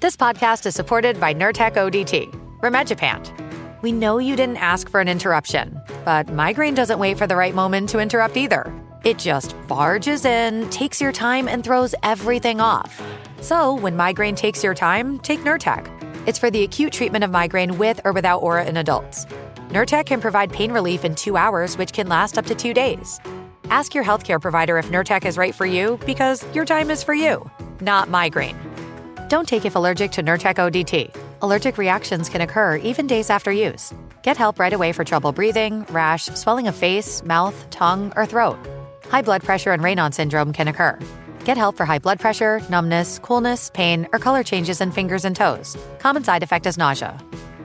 This podcast is supported by Nurtec ODT, Rimegepant. We know you didn't ask for an interruption, but migraine doesn't wait for the right moment to interrupt either. It just barges in, takes your time, and throws everything off. So when migraine takes your time, take Nurtec. It's for the acute treatment of migraine with or without aura in adults. Nurtec can provide pain relief in 2 hours, which can last up to 2 days. Ask your healthcare provider if Nurtec is right for you, because your time is for you, not migraine. Don't take if allergic to Nurtec ODT. Allergic reactions can occur even days after use. Get help right away for trouble breathing, rash, swelling of face, mouth, tongue, or throat. High blood pressure and Raynaud syndrome can occur. Get help for high blood pressure, numbness, coolness, pain, or color changes in fingers and toes. Common side effect is nausea.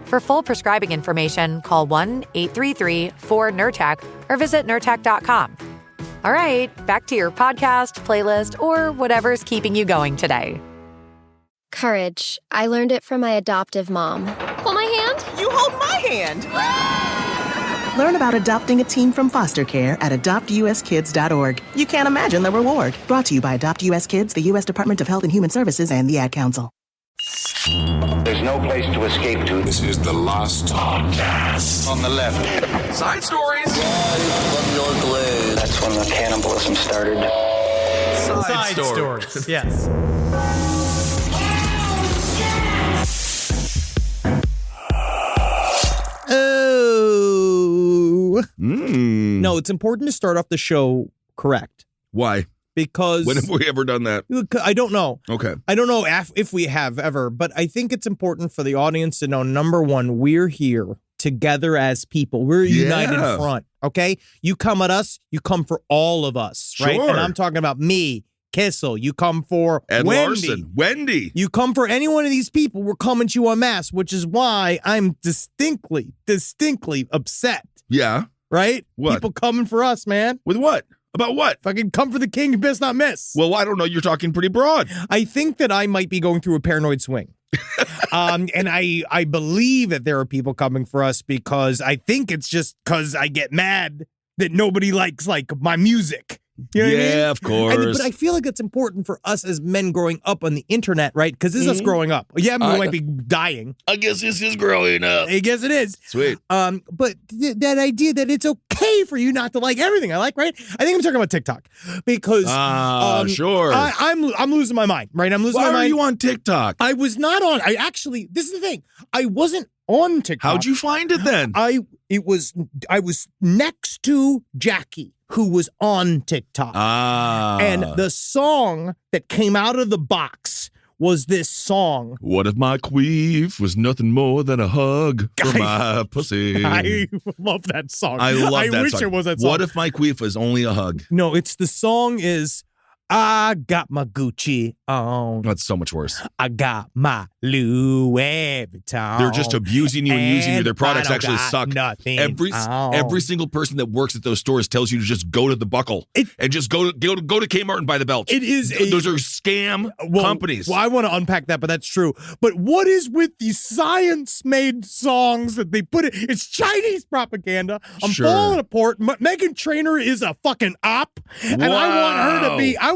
For full prescribing information, call 1-833-4-NURTEC or visit Nurtec.com. All right, back to your podcast, playlist, or whatever's keeping you going today. Courage. I learned it from my adoptive mom. Hold my hand. You hold my hand. Learn about adopting a teen from foster care at adoptuskids.org. You can't imagine the reward. Brought to you by Adopt US Kids, the U.S. Department of Health and Human Services, and the Ad Council. There's no place to escape to. This is the last podcast. On the left. Side stories. That's when the cannibalism started. Side stories. Yes. Oh. No, it's important to start off the show correct. Why? Because... When have we ever done that? I don't know. Okay. I don't know if we have ever, but I think it's important for the audience to know, number one, we're here together as people. We're a united front, okay? You come at us, you come for all of us, right? Sure. And I'm talking about me, Kissel. You come for Ed Larson. Wendy. You come for any one of these people, we're coming to you en masse, which is why I'm distinctly upset. Yeah. Right? What? People coming for us, man. With what? About what? Fucking come for the king, you best not miss. Well, I don't know. You're talking pretty broad. I think that I might be going through a paranoid swing. And I believe that there are people coming for us because I think it's just because I get mad that nobody likes, like, my music. You know what I mean? Of course. But I feel like it's important for us as men growing up on the internet, right? Because this is us growing up. Yeah, we might be dying. I guess this is growing up. I guess it is. Sweet. But that idea that it's okay for you not to like everything I like, right? I think I'm talking about TikTok because sure. I'm losing my mind, right? I'm losing my mind. Why are you on TikTok? I was not on. This is the thing. I wasn't on TikTok. How'd you find it then? I was next to Jackie, who was on TikTok. And the song that came out of the box was this song. What if my queef was nothing more than a hug for my pussy? I love that song. I love that song. I wish it was that song. What if my queef was only a hug? No, the song is, I got my Gucci on. That's so much worse. I got my Louis Vuitton. They're just abusing you and using you. Their products actually suck. Nothing. Every single person that works at those stores tells you to just go to the buckle and just go to Kmart and buy the belt. Those are scam companies. Well, I want to unpack that, but that's true. But what is with these science-made songs that they put it? It's Chinese propaganda. I'm falling apart. Meghan Trainor is a fucking op, and I want her to be. I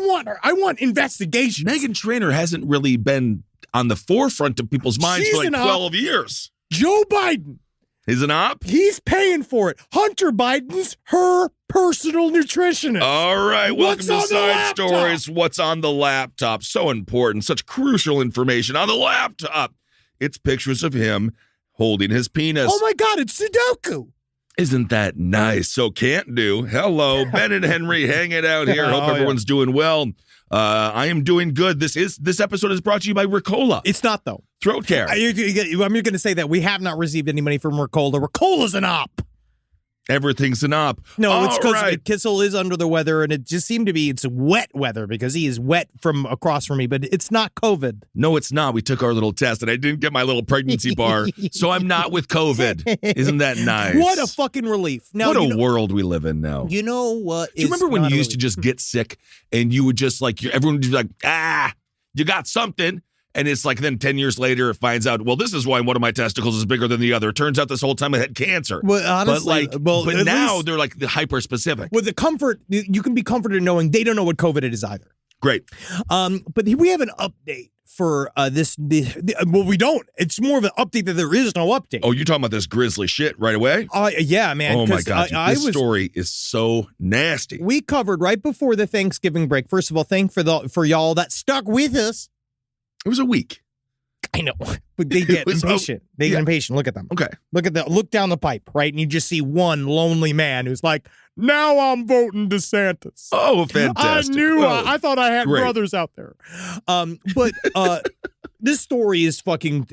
want investigation. Meghan Trainor hasn't really been on the forefront of people's minds for like 12 years. Joe Biden is an op? He's paying for it. Hunter Biden's her personal nutritionist. All right, welcome to Side Stories. What's on the laptop? So important, such crucial information on the laptop. It's pictures of him holding his penis. Oh my God, it's Sudoku. Isn't that nice? So can't do. Hello, Ben and Henry hanging out here. Hope everyone's doing well. I am doing good. This episode is brought to you by Ricola. It's not, though. Throat care. I'm going to say that we have not received any money from Ricola. Ricola's an op. Everything's an op. No, it's because Kissel is under the weather, and it just seemed to be it's wet weather because he is wet from across from me, but it's not COVID. No, it's not. We took our little test, and I didn't get my little pregnancy bar, so I'm not with COVID. Isn't that nice? What a fucking relief. Now, what a world we live in now. You know what? Do you remember when you used to just get sick, and you would just everyone would be like, you got something. And it's like then 10 years later, it finds out, well, this is why one of my testicles is bigger than the other. It turns out this whole time I had cancer. Well, honestly, but now they're like the hyper specific. With the comfort, you can be comforted knowing they don't know what COVID it is either. Great. But we have an update for well, we don't. It's more of an update that there is no update. Oh, you're talking about this grisly shit right away? Yeah, man. Oh, my God. This story is so nasty. We covered right before the Thanksgiving break. First of all, for y'all that stuck with us. It was a week. I know, but they get impatient. They get impatient. Look at them. Okay. Look down the pipe, right? And you just see one lonely man who's like, now I'm voting DeSantis. Oh, fantastic. I thought I had brothers out there. But this story is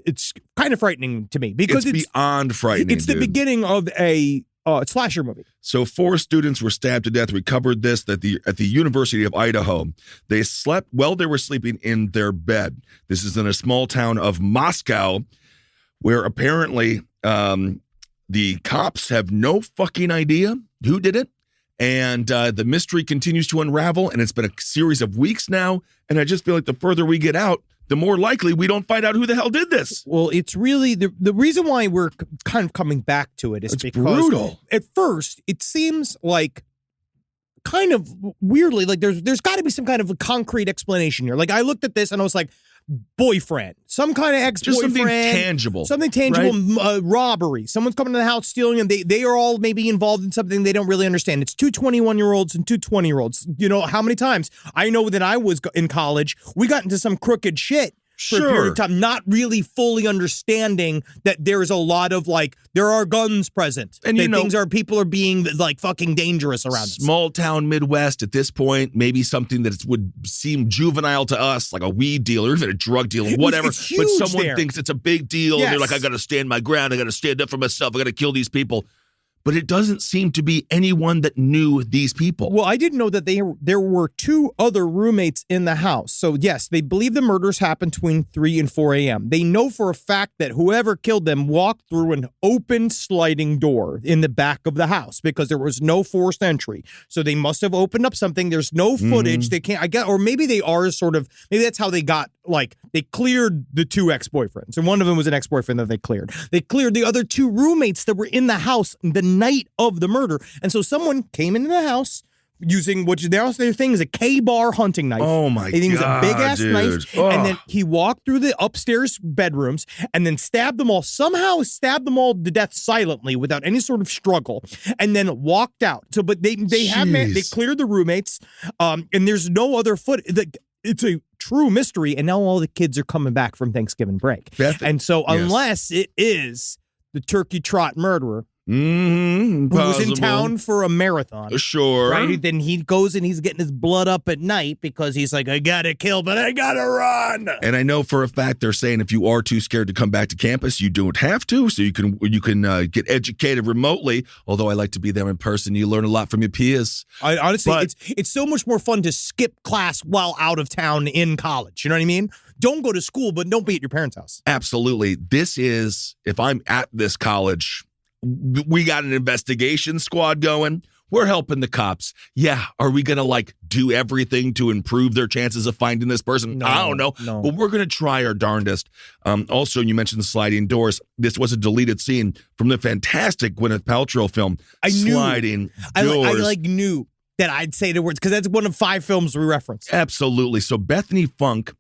it's kind of frightening to me because it's beyond frightening. It's the beginning of a slasher movie. So 4 students were stabbed to death. We covered this at the University of Idaho. They slept while they were sleeping in their bed. This is in a small town of Moscow, where apparently the cops have no fucking idea who did it. And the mystery continues to unravel, and it's been a series of weeks now. And I just feel like the further we get out, the more likely we don't find out who the hell did this. Well, it's really the reason why we're kind of coming back to it is because brutal. At first it seems like kind of weirdly like there's got to be some kind of a concrete explanation here. Like I looked at this and I was like, boyfriend, some kind of ex-boyfriend, something tangible, right? Robbery. Someone's coming to the house stealing, and they are all maybe involved in something they don't really understand. It's 2 21-year-olds and 2 20-year-olds. You know how many times I know that I was in college, we got into some crooked shit for a period of time, not really fully understanding that there's a lot of there are guns present, and people are being fucking dangerous around us. Small town Midwest at this point, maybe something that would seem juvenile to us, like a weed dealer, even a drug dealer, whatever. It's huge but someone thinks it's a big deal. Yes. And they're like, I got to stand my ground. I got to stand up for myself. I got to kill these people. But it doesn't seem to be anyone that knew these people. Well, I didn't know that there were 2 other roommates in the house. So, yes, they believe the murders happened between 3 and 4 a.m. They know for a fact that whoever killed them walked through an open sliding door in the back of the house because there was no forced entry. So they must have opened up something. There's no footage. They can't, or maybe they are maybe that's how they got, they cleared the 2 ex-boyfriends. And one of them was an ex-boyfriend that they cleared. They cleared the other 2 roommates that were in the house the night of the murder. And so someone came into the house using their thing is a K-bar hunting knife. Oh my God. I think it was a big ass knife. Oh. And then he walked through the upstairs bedrooms and then stabbed them all to death silently without any sort of struggle, and then walked out. So, but they cleared the roommates, and there's no other it's a true mystery. And now all the kids are coming back from Thanksgiving break. And so unless it is the turkey trot murderer, who was in town for a marathon. Sure. Right? Then he goes and he's getting his blood up at night because he's like, I gotta kill, but I gotta run. And I know for a fact they're saying if you are too scared to come back to campus, you don't have to. So you can get educated remotely. Although I like to be there in person. You learn a lot from your peers. Honestly, it's so much more fun to skip class while out of town in college. You know what I mean? Don't go to school, but don't be at your parents' house. Absolutely. This is, if I'm at this college, we got an investigation squad going. We're helping the cops. Yeah. Are we going to do everything to improve their chances of finding this person? No, I don't know. No. But we're going to try our darndest. Also, you mentioned the sliding doors. This was a deleted scene from the fantastic Gwyneth Paltrow film, Sliding Doors. I knew that I'd say the words because that's one of 5 films we reference. Absolutely. So Bethany Funk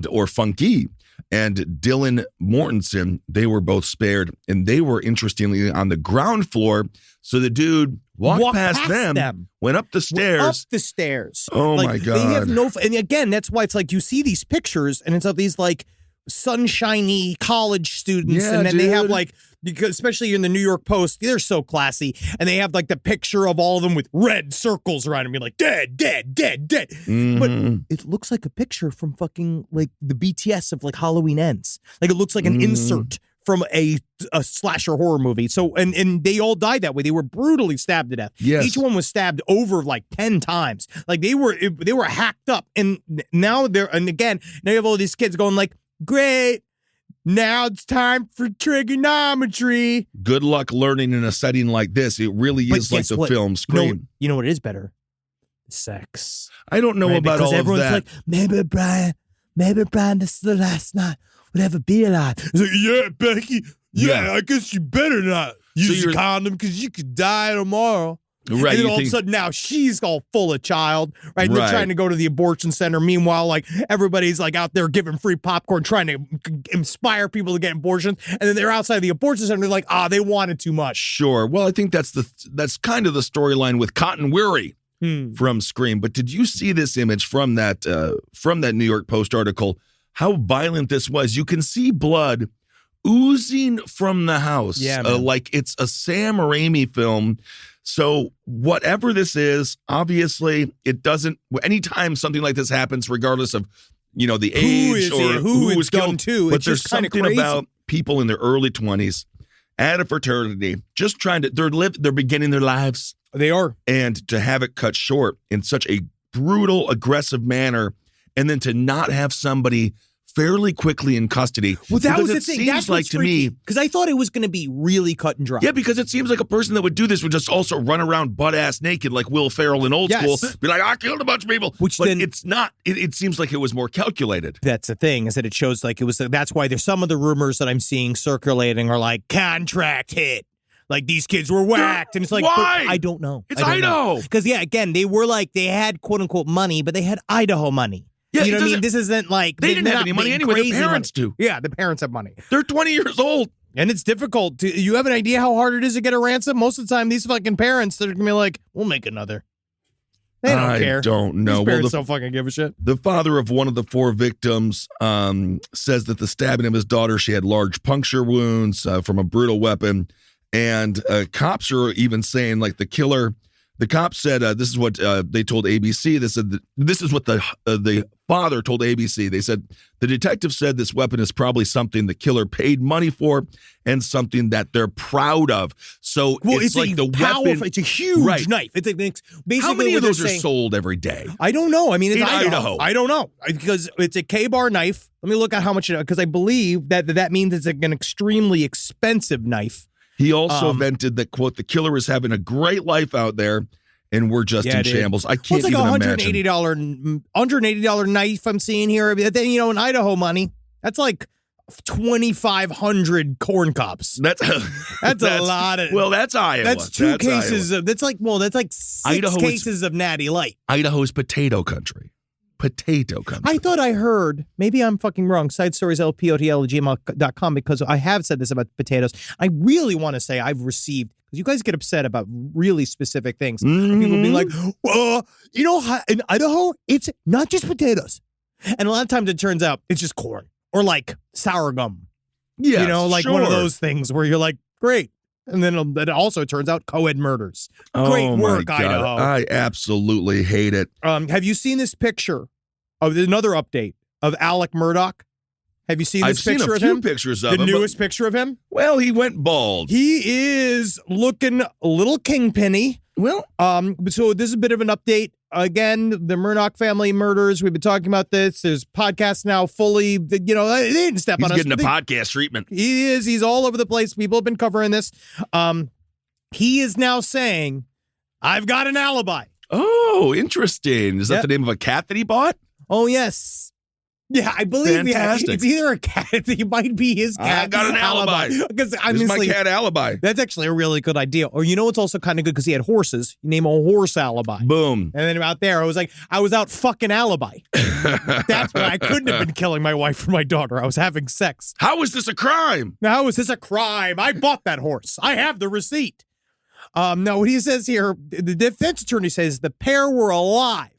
or Funky and Dylan Mortensen, they were both spared, and they were interestingly on the ground floor. So the dude walked past them, went up the stairs. Oh my God. They have and again, that's why it's you see these pictures and it's of these sunshiny college students, and then they have because especially in the New York Post, they're so classy, and they have the picture of all of them with red circles around them, being dead, dead, dead, dead. But it looks like a picture from fucking the BTS of Halloween Ends. It looks like an insert from a slasher horror movie. So and they all died that way. They were brutally stabbed to death. Yes. Each one was stabbed over 10 times. They were hacked up, and now you have all these kids going great. Now it's time for trigonometry. Good luck learning in a setting like this. It really is like the film Scream. You know what is better? Sex. I don't know about all of that. Because everyone's maybe Brian, this is the last night we'll ever be alive. It's yeah, Becky. Yeah, I guess you better not use a condom because you could die tomorrow. Right. And then all of a sudden now she's all full of child, right? And they're trying to go to the abortion center. Meanwhile, like everybody's like out there giving free popcorn, trying to inspire people to get abortions. And then they're outside the abortion center. They're like, they wanted too much. Sure. Well, I think that's kind of the storyline with Cotton Weary from Scream. But did you see this image from that New York Post article? How violent this was. You can see blood oozing from the house. Yeah, like it's a Sam Raimi film. So whatever this is, obviously it doesn't, anytime something like this happens, regardless of, the age or who was killed, to, but there's something about people in their early 20s at a fraternity, just trying to, they're beginning their lives. They are. And to have it cut short in such a brutal, aggressive manner, and then to not have somebody fairly quickly in custody. Well, that was the thing. Seems That's like to me, because I thought it was going to be really cut and dry. Yeah, because it seems like a person that would do this would just also run around butt-ass naked like Will Ferrell in Old School. Be like, I killed a bunch of people. But then, it's not. It seems like it was more calculated. That's the thing, is that it shows like it was. That's why there's some of the rumors that I'm seeing circulating are like, contract hit. Like, these kids were whacked. And it's like, why? I don't know. It's Idaho. Because, again, they were like, they had quote-unquote money, but they had Idaho money. Yeah, you know what I mean? This isn't like... They didn't have any money anyway. Their parents do. Yeah, the parents have money. They're 20 years old. And it's difficult. You have an idea how hard it is to get a ransom? Most of the time, these fucking parents, they're going to be like, we'll make another. They don't care. I don't know. These parents don't fucking give a shit. The father of one of the 4 victims says that the stabbing of his daughter, she had large puncture wounds from a brutal weapon. And cops are even saying, like, the killer... The cops said this is what they told ABC. They said this is what the father told ABC. They said the detective said this weapon is probably something the killer paid money for and something that they're proud of. So it's like the weapon. It's a huge knife. It's basically how many of those are sold every day? I don't know. I mean, it's in Idaho. I don't know because it's a K-bar knife. Let me look at how much because I believe that means it's an extremely expensive knife. He also vented that, quote, the killer is having a great life out there, and we're just in shambles. I can't even imagine. $180 knife I'm seeing here. Then, in Idaho money, that's like 2,500 corn cobs. That's a lot of. Well, that's Iowa. That's two cases of. That's like 6 cases of Natty Light. Idaho's potato country. Potato country. I thought I heard, maybe I'm fucking wrong, sidestorieslpotl@gmail.com, because I have said this about potatoes. I really want to say I've received, because you guys get upset about really specific things. Mm-hmm. People be like, in Idaho, it's not just potatoes. And a lot of times it turns out it's just corn or like sour gum. Yeah, one of those things where you're like, great. And then it also turns out co-ed murders. Great work, Idaho. I absolutely hate it. Have you seen this picture of another update of Alec Murdaugh? Have you seen this picture of him? I've seen a few pictures of him. The newest picture of him? Well, he went bald. He is looking a little kingpin-y. Well, so this is a bit of an update. Again, the Murdaugh family murders. We've been talking about this. There's podcasts now fully, they didn't step on us. He's getting a podcast treatment. He is. He's all over the place. People have been covering this. He is now saying, I've got an alibi. Oh, interesting. Is that the name of a cat that he bought? Oh, yes. Yeah, I believe it's either a cat. It might be his cat. I got an alibi. Because this is my cat alibi. That's actually a really good idea. Or it's also kind of good because he had horses. You name a horse alibi. Boom. And then out there, I was like, I was out fucking alibi. That's why I couldn't have been killing my wife or my daughter. I was having sex. How is this a crime? How is this a crime? I bought that horse. I have the receipt. Now, what he says here, the defense attorney says the pair were alive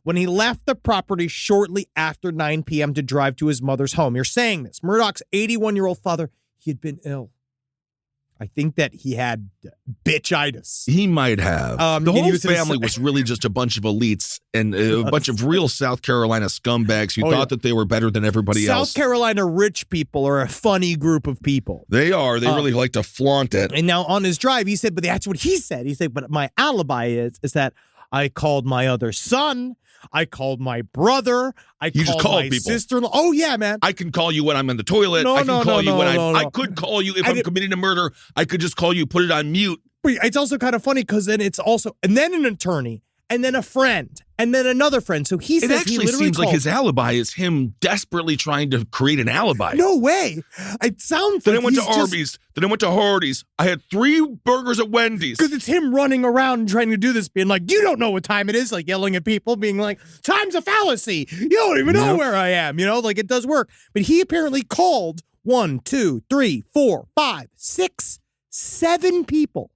when he left the property shortly after 9 p.m. to drive to his mother's home. You're saying this. Murdaugh's 81-year-old father, he had been ill. I think that he had bitchitis. He might have. The whole family was really just a bunch of elites and a bunch of real South Carolina scumbags who thought that they were better than everybody else. South Carolina rich people are a funny group of people. They are. They really like to flaunt it. And now on his drive, he said, but that's what he said. He said, but my alibi is that I called my other son. I called my brother. I called my sister-in-law. Oh, yeah, man. I can call you when I'm in the toilet. I could call you if I'm committing a murder. I could just call you, put it on mute. But it's also kind of funny because then it's also, and then an attorney and then a friend, and then another friend. So he says It actually seems like his alibi is him desperately trying to create an alibi. No way. It sounds Then like I went to Arby's. Then I went to Hardee's. I had 3 burgers at Wendy's. Because it's him running around and trying to do this, being like, you don't know what time it is, like yelling at people, being like, time's a fallacy. You don't even know where I am. Like it does work. But he apparently called 1, 2, 3, 4, 5, 6, 7 people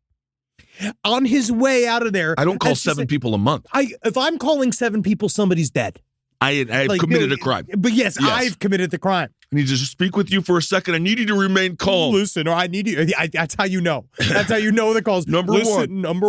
on his way out of there. I don't call 7 people a month. If I'm calling 7 people, somebody's dead. I've committed a crime. But yes, I've committed the crime. I need to just speak with you for a second. I need you to remain calm. Listen, or I need you. That's how you know. That's how you know the calls. Number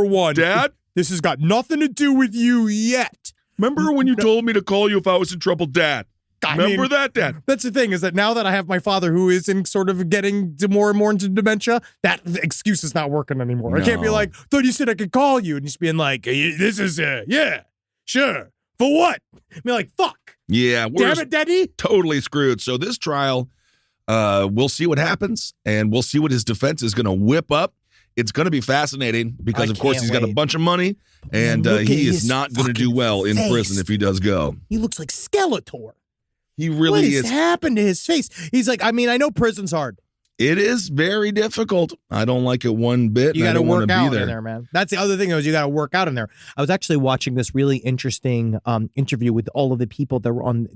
one. Dad? This has got nothing to do with you yet. Remember when you told me to call you if I was in trouble, Dad? Remember that, Dad? That's the thing, is that now that I have my father who is in sort of getting more and more into dementia, that excuse is not working anymore. No. I can't be like, thought you said I could call you. And just being like, this is, yeah, sure. For what? Be like, fuck. Yeah. Damn it, Daddy. Totally screwed. So this trial, we'll see what happens, and we'll see what his defense is going to whip up. It's going to be fascinating because, of course, he's got a bunch of money, and he is not going to do well in prison if he does go. He looks like Skeletor. He really is. What has happened to his face? He's like, I mean, I know prison's hard. It is very difficult. I don't like it one bit. You got to work out in there, man. That's the other thing, is you got to work out in there. I was actually watching this really interesting interview with all of the people that were on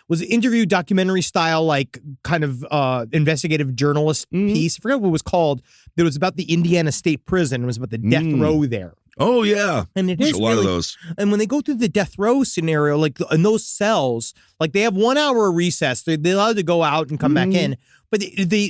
was an interview documentary style, like kind of investigative journalist piece. I forgot what it was called. It was about the Indiana State Prison. It was about the death row there. Oh, yeah. And it is a lot of those. And when they go through the death row scenario, like in those cells, like they have 1 hour recess. They're allowed to go out and come back in. But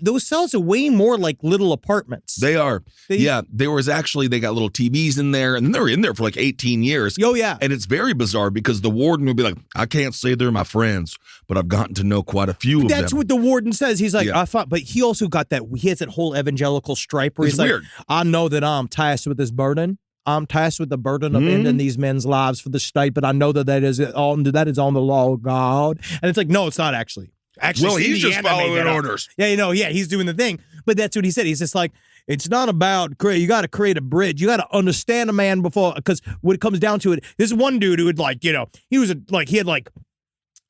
those cells are way more like little apartments. They are. They got little TVs in there, and they're in there for like 18 years. Oh, yeah. And it's very bizarre because the warden would be like, I can't say they're my friends, but I've gotten to know quite a few of them. That's what the warden says. He's like, I thought, but he also got he has that whole evangelical stripe where he's weird. Like, I know that I'm tasked with this burden. I'm tasked with the burden of ending these men's lives for the state, but I know that is on the law of God. And it's like, no, it's not actually. Well, he's just following orders. Yeah, he's doing the thing. But that's what he said. He's just like, it's not about you got to create a bridge. You got to understand a man before, because when it comes down to it, this one dude who would he had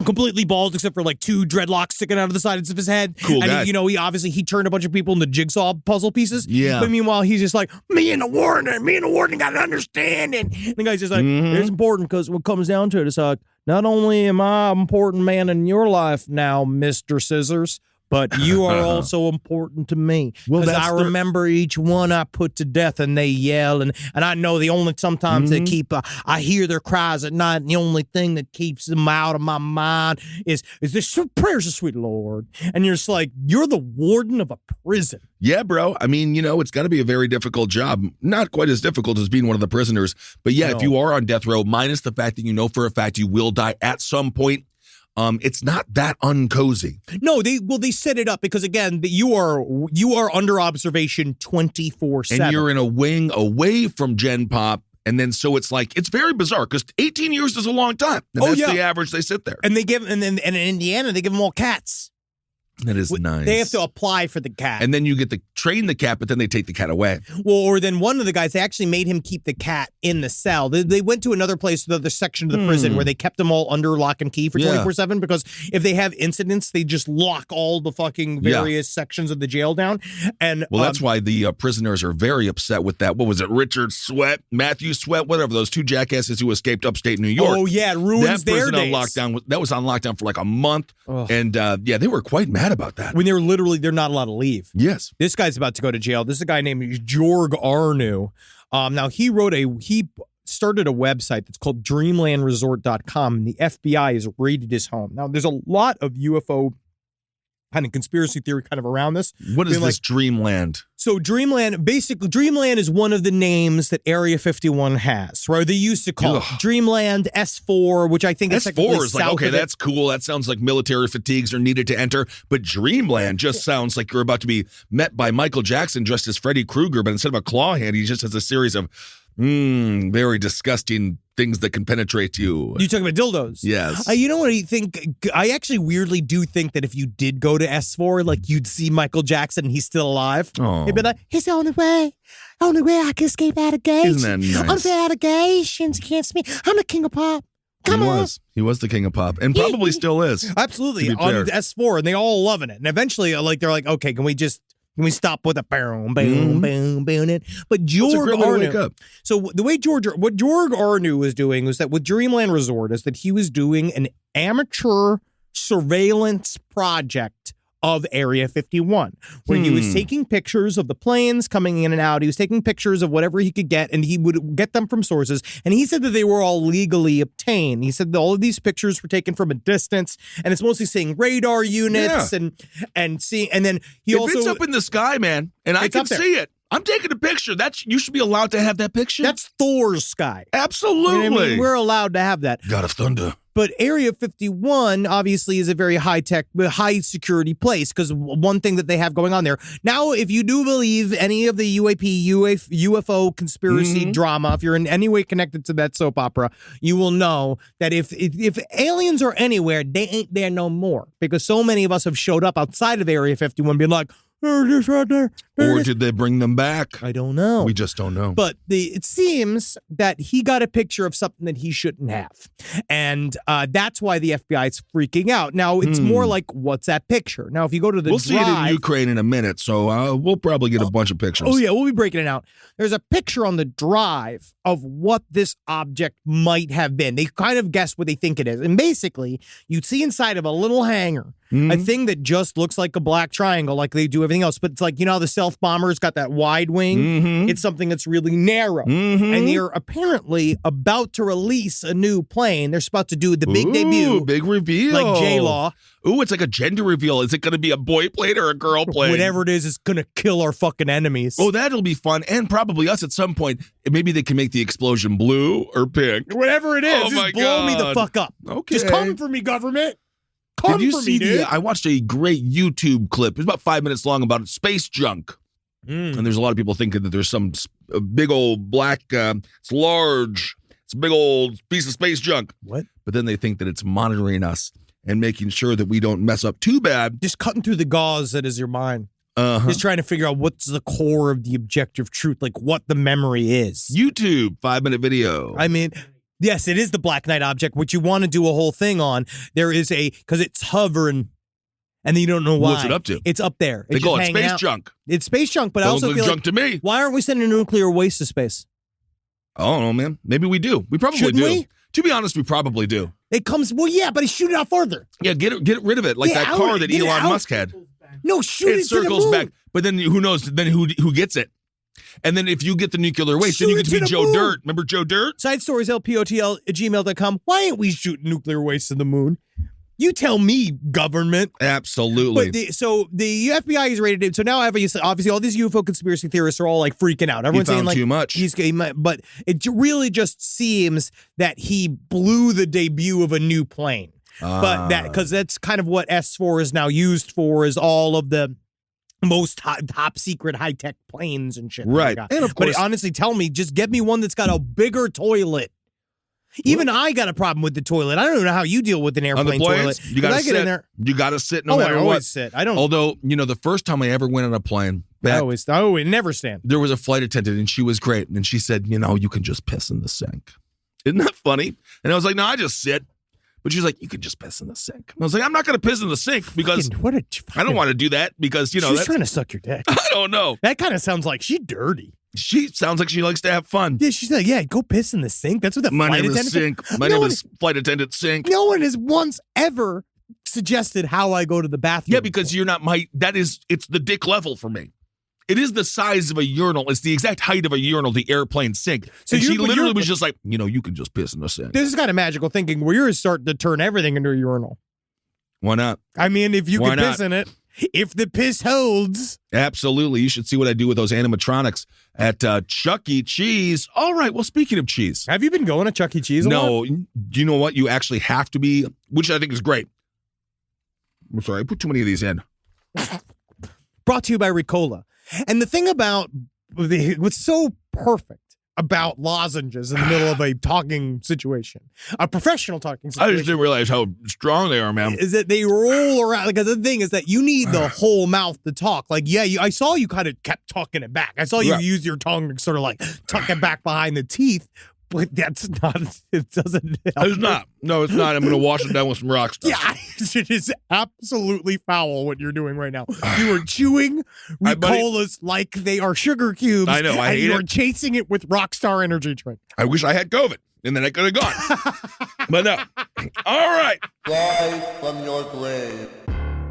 completely bald except for like 2 dreadlocks sticking out of the sides of his head. Cool guy. And he turned a bunch of people into jigsaw puzzle pieces. Yeah. But meanwhile, he's just like, me and the warden got an understanding. And the guy's just like, it's important because what comes down to it is like, not only am I an important man in your life now, Mr. Scissors, but you are also important to me. Because I remember each one I put to death, and they yell, and I know sometimes they keep, I hear their cries at night, and the only thing that keeps them out of my mind is this prayers of sweet Lord. And you're just like, you're the warden of a prison. Yeah, bro. I mean, it's got to be a very difficult job. Not quite as difficult as being one of the prisoners. But yeah, if you are on death row, minus the fact that you know for a fact you will die at some point, it's not that uncozy. No, they set it up because, again, you are under observation 24/7. And you're in a wing away from Gen Pop. And then so it's like, it's very bizarre because 18 years is a long time. And that's the average they sit there. And and in Indiana, they give them all cats. That is nice. They have to apply for the cat. And then you get to train the cat, but then they take the cat away. Well, or then one of the guys, they actually made him keep the cat in the cell. They went to another place, another section of the prison where they kept them all under lock and key for 24/7 because if they have incidents, they just lock all the fucking various sections of the jail down. And that's why the prisoners are very upset with that. What was it? Richard Sweat, Matthew Sweat, whatever, those 2 jackasses who escaped upstate New York. Oh, yeah, it ruins their days. That was on lockdown for like a month. Ugh. And they were quite mad about that. When they're not allowed to leave. Yes. This guy's about to go to jail. This is a guy named Jorg Arnu. Now, he started a website that's called dreamlandresort.com, and the FBI has raided his home. Now, there's a lot of UFO kind of conspiracy theory kind of around this. What is this Dreamland? So Dreamland is one of the names that Area 51 has, right? They used to call it Dreamland S4, which I think is S4 is like, okay, that's cool. That sounds like military fatigues are needed to enter. But Dreamland just sounds like you're about to be met by Michael Jackson dressed as Freddy Krueger, but instead of a claw hand, he just has a series of very disgusting things that can penetrate you. You talking about dildos? Yes. You know what I think? I actually weirdly do think that if you did go to S4, like you'd see Michael Jackson and he's still alive. Oh. He'd be like, he's the only way I can escape allegations. Isn't that nice? Unfair allegations against me. I'm the king of pop. Come on. He was the king of pop, and probably still is. Absolutely. To be On fair. S4, and they all loving it. And eventually, they're like, okay, can we stop with a boom, boom, boom, boom? But George It's a great way to wake up. So the way what George Arnu was doing was that with Dreamland Resort is that he was doing an amateur surveillance project of Area 51, where he was taking pictures of the planes coming in and out. He was taking pictures of whatever he could get, and he would get them from sources. And he said that they were all legally obtained. He said that all of these pictures were taken from a distance, and it's mostly seeing radar units and seeing. And then he if it's up in the sky, man, and I can see it, I'm taking a picture. You should be allowed to have that picture. That's Thor's sky. Absolutely. You know what I mean? We're allowed to have that. God of Thunder. But Area 51 obviously is a very high-tech, high-security place because one thing that they have going on there. Now, if you do believe any of the UFO conspiracy drama, if you're in any way connected to that soap opera, you will know that if aliens are anywhere, they ain't there no more. Because so many of us have showed up outside of Area 51 being like, they're just right there. Or did they bring them back? I don't know. We just don't know. But it seems that he got a picture of something that he shouldn't have. And that's why the FBI is freaking out. Now, it's more like, what's that picture? Now, if you go to the We'll see it in Ukraine in a minute, so we'll probably get a bunch of pictures. Oh, yeah, we'll be breaking it out. There's a picture on the drive of what this object might have been. They kind of guess what they think it is. And basically, you'd see inside of a little hangar, a thing that just looks like a black triangle like they do everything else. But it's like, you know how the stealth bomber's got that wide wing? It's something that's really narrow. And they're apparently about to release a new plane. They're about to do the big debut. Big reveal. Like J-Law. Ooh, it's like a gender reveal. Is it going to be a boy plane or a girl plane? Whatever it is, it's going to kill our fucking enemies. Oh, that'll be fun. And probably us at some point. Maybe they can make the explosion blue or pink. Whatever it is, Oh, my just blow me the God. fuck up. Okay. Just come for me, government. Come Did you for see me, dude. I watched a great YouTube clip. It was about 5 minutes long about space junk. And there's a lot of people thinking that there's some big old black, it's large, it's a big old piece of space junk. What? But then they think that it's monitoring us and making sure that we don't mess up too bad. Just cutting through the gauze that is your mind. Uh-huh. Just trying to figure out what's the core of the objective truth, like what the memory is. YouTube 5-minute video. I mean, yes, it is the Black Knight object, which you want to do a whole thing on. There is because it's hovering, and you don't know why. What's it up to? It's up there. They It's call just it hanging space out. junk. It's space junk, but I Don't also look feel junk like, to me. why aren't we sending nuclear waste to space? I don't know, man. Maybe we do. We probably Shouldn't do. we? To be honest, we probably do. It comes, well, yeah, but shoot it out further. Yeah, get rid of it, like Get that out. car that Get it Elon out. Musk had. No, shoot It it to the circles moon. back, but then who knows? Then who gets it? And then if you get the nuclear waste, then you Shoot get to it be to the Joe moon. Dirt. Remember Joe Dirt? Side stories, lpotl@gmail.com. Why ain't we shooting nuclear waste to the moon? You tell me, government. Absolutely. But the FBI is rated. So now obviously all these UFO conspiracy theorists are all like freaking out. Everyone's saying found like too much. But it really just seems that he blew the debut of a new plane. But because that's kind of what S4 is now used for, is all of the most top secret high tech planes and shit. Right. And of course, but honestly, tell me, just get me one that's got a bigger toilet. Even I got a problem with the toilet. I don't know how you deal with an on the airplane planes, toilet. you got to I sit. get in there. You got to sit no I matter always what. sit. I don't. Although, the first time I ever went on a plane, I never stand. there was a flight attendant and she was great. And she said, you can just piss in the sink. Isn't that funny? And I was like, no, I just sit. But she's like, you can just piss in the sink. And I was like, I'm not going to piss in the sink because I don't want to do that because, she's that's trying to suck your dick. I don't know. That kind of sounds like she's dirty. She sounds like she likes to have fun. Yeah, she's like, yeah, go piss in the sink. That's what the My flight name is attendant Sink. My name is Flight Attendant Sink. No one has once ever suggested how I go to the bathroom. Yeah, because you're not it's the dick level for me. It is the size of a urinal. It's the exact height of a urinal, the airplane sink. So she literally was just like, you can just piss in the sink. This is kind of magical thinking where you're starting to turn everything into a urinal. Why not? I mean, if you Why can piss in it, if the piss holds. Absolutely. You should see what I do with those animatronics at Chuck E. Cheese. All right. Well, speaking of cheese. Have you been going to Chuck E. Cheese a lot? No. Do you know what? You actually have to be, which I think is great. I'm sorry. I put too many of these in. Brought to you by Ricola. And the thing about what's so perfect about lozenges in the middle of a talking situation, a professional talking I situation. just didn't realize how strong they are, man. Is that they roll around? Because the thing is that you need the whole mouth to talk. Like, yeah, I saw you kind of kept tucking it back. I saw you use your tongue to sort of like tuck it back behind the teeth. But that's not, it doesn't help. It's not. No, it's not. I'm going to wash it down with some rock stuff. Yeah, it is absolutely foul what you're doing right now. You are chewing Ricolas like they are sugar cubes. I know. I hate you it. are chasing it with Rockstar Energy drink. I wish I had COVID, and then I could have gone. But no. All right. Rise from your grave.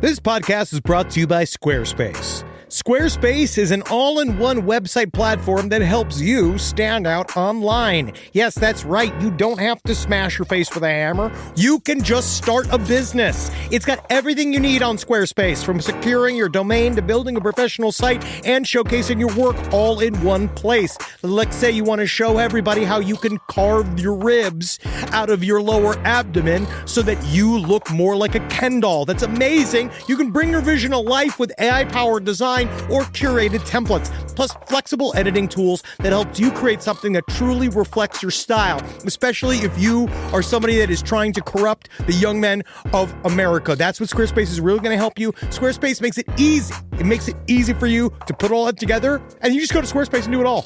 This podcast is brought to you by Squarespace. Squarespace is an all-in-one website platform that helps you stand out online. Yes, that's right. You don't have to smash your face with a hammer. You can just start a business. It's got everything you need on Squarespace, from securing your domain to building a professional site and showcasing your work all in one place. Let's say you want to show everybody how you can carve your ribs out of your lower abdomen so that you look more like a Ken doll. That's amazing. You can bring your vision to life with AI-powered design or curated templates, plus flexible editing tools that helps you create something that truly reflects your style, especially if you are somebody that is trying to corrupt the young men of America. That's what Squarespace is really going to help you. Squarespace makes it easy. It makes it easy for you to put all that together, and you just go to Squarespace and do it all.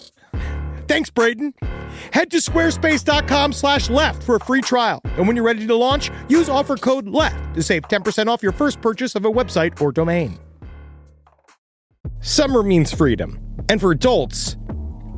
Thanks, Braden. Head to squarespace.com/left for a free trial. And when you're ready to launch, use offer code LEFT to save 10% off your first purchase of a website or domain. Summer means freedom. And for adults,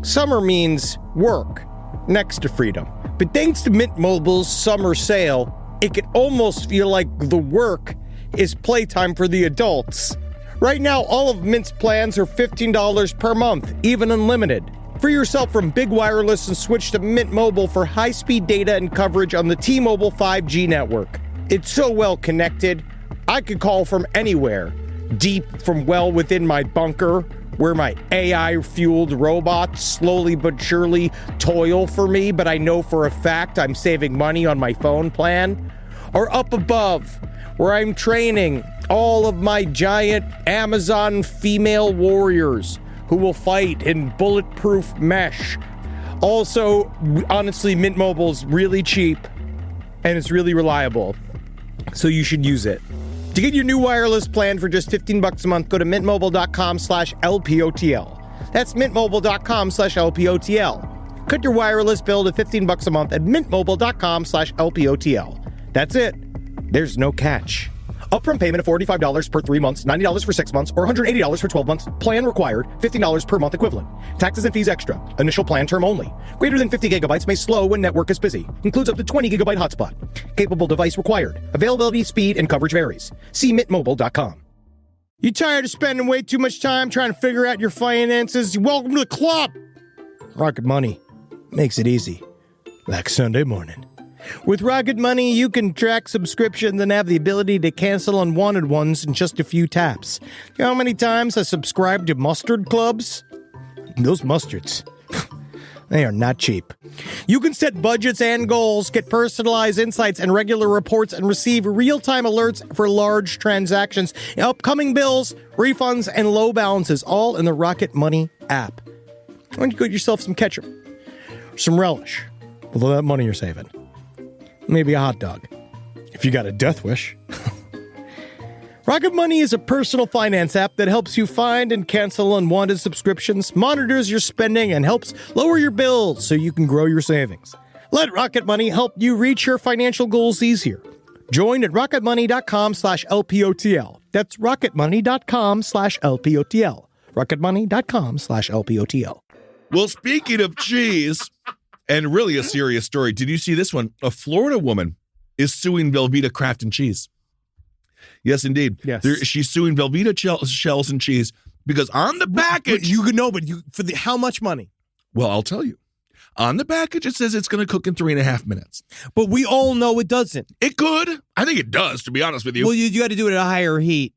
summer means work next to freedom. But thanks to Mint Mobile's summer sale, it can almost feel like the work is playtime for the adults. Right now, all of Mint's plans are $15 per month, even unlimited. Free yourself from big wireless and switch to Mint Mobile for high-speed data and coverage on the T-Mobile 5G network. It's so well connected, I could call from anywhere. Deep from well within my bunker, where my AI-fueled robots slowly but surely toil for me, but I know for a fact I'm saving money on my phone plan. Or up above, where I'm training all of my giant Amazon female warriors who will fight in bulletproof mesh. Also, honestly, Mint Mobile's really cheap, and it's really reliable, so you should use it. To get your new wireless plan for just $15 a month, go to mintmobile.com/LPOTL. That's mintmobile.com/LPOTL. Cut your wireless bill to $15 a month at mintmobile.com/LPOTL. That's it. There's no catch. Upfront payment of $45 per 3 months, $90 for 6 months, or $180 for 12 months. Plan required, $15 per month equivalent. Taxes and fees extra. Initial plan term only. Greater than 50 gigabytes may slow when network is busy. Includes up to 20 gigabyte hotspot. Capable device required. Availability, speed, and coverage varies. See mintmobile.com. You tired of spending way too much time trying to figure out your finances? Welcome to the club. Rocket Money makes it easy. Like Sunday morning. With Rocket Money, you can track subscriptions and have the ability to cancel unwanted ones in just a few taps. You know how many times I subscribed to mustard clubs? Those mustards, they are not cheap. You can set budgets and goals, get personalized insights and regular reports, and receive real-time alerts for large transactions, upcoming bills, refunds, and low balances, all in the Rocket Money app. Why don't you get yourself some ketchup, some relish, with all that money you're saving? Maybe a hot dog, if you got a death wish. Rocket Money is a personal finance app that helps you find and cancel unwanted subscriptions, monitors your spending, and helps lower your bills so you can grow your savings. Let Rocket Money help you reach your financial goals easier. Join at rocketmoney.com/LPOTL. That's rocketmoney.com/LPOTL. rocketmoney.com/LPOTL. Well, speaking of cheese, and really a serious story, did you see this one? A Florida woman is suing Velveeta Craft and Cheese. Yes, indeed. Yes. She's suing Velveeta Shells and Cheese because on the package... How much money? Well, I'll tell you. On the package, it says it's going to cook in 3.5 minutes. But we all know it doesn't. It could. I think it does, to be honest with you. Well, you got to do it at a higher heat.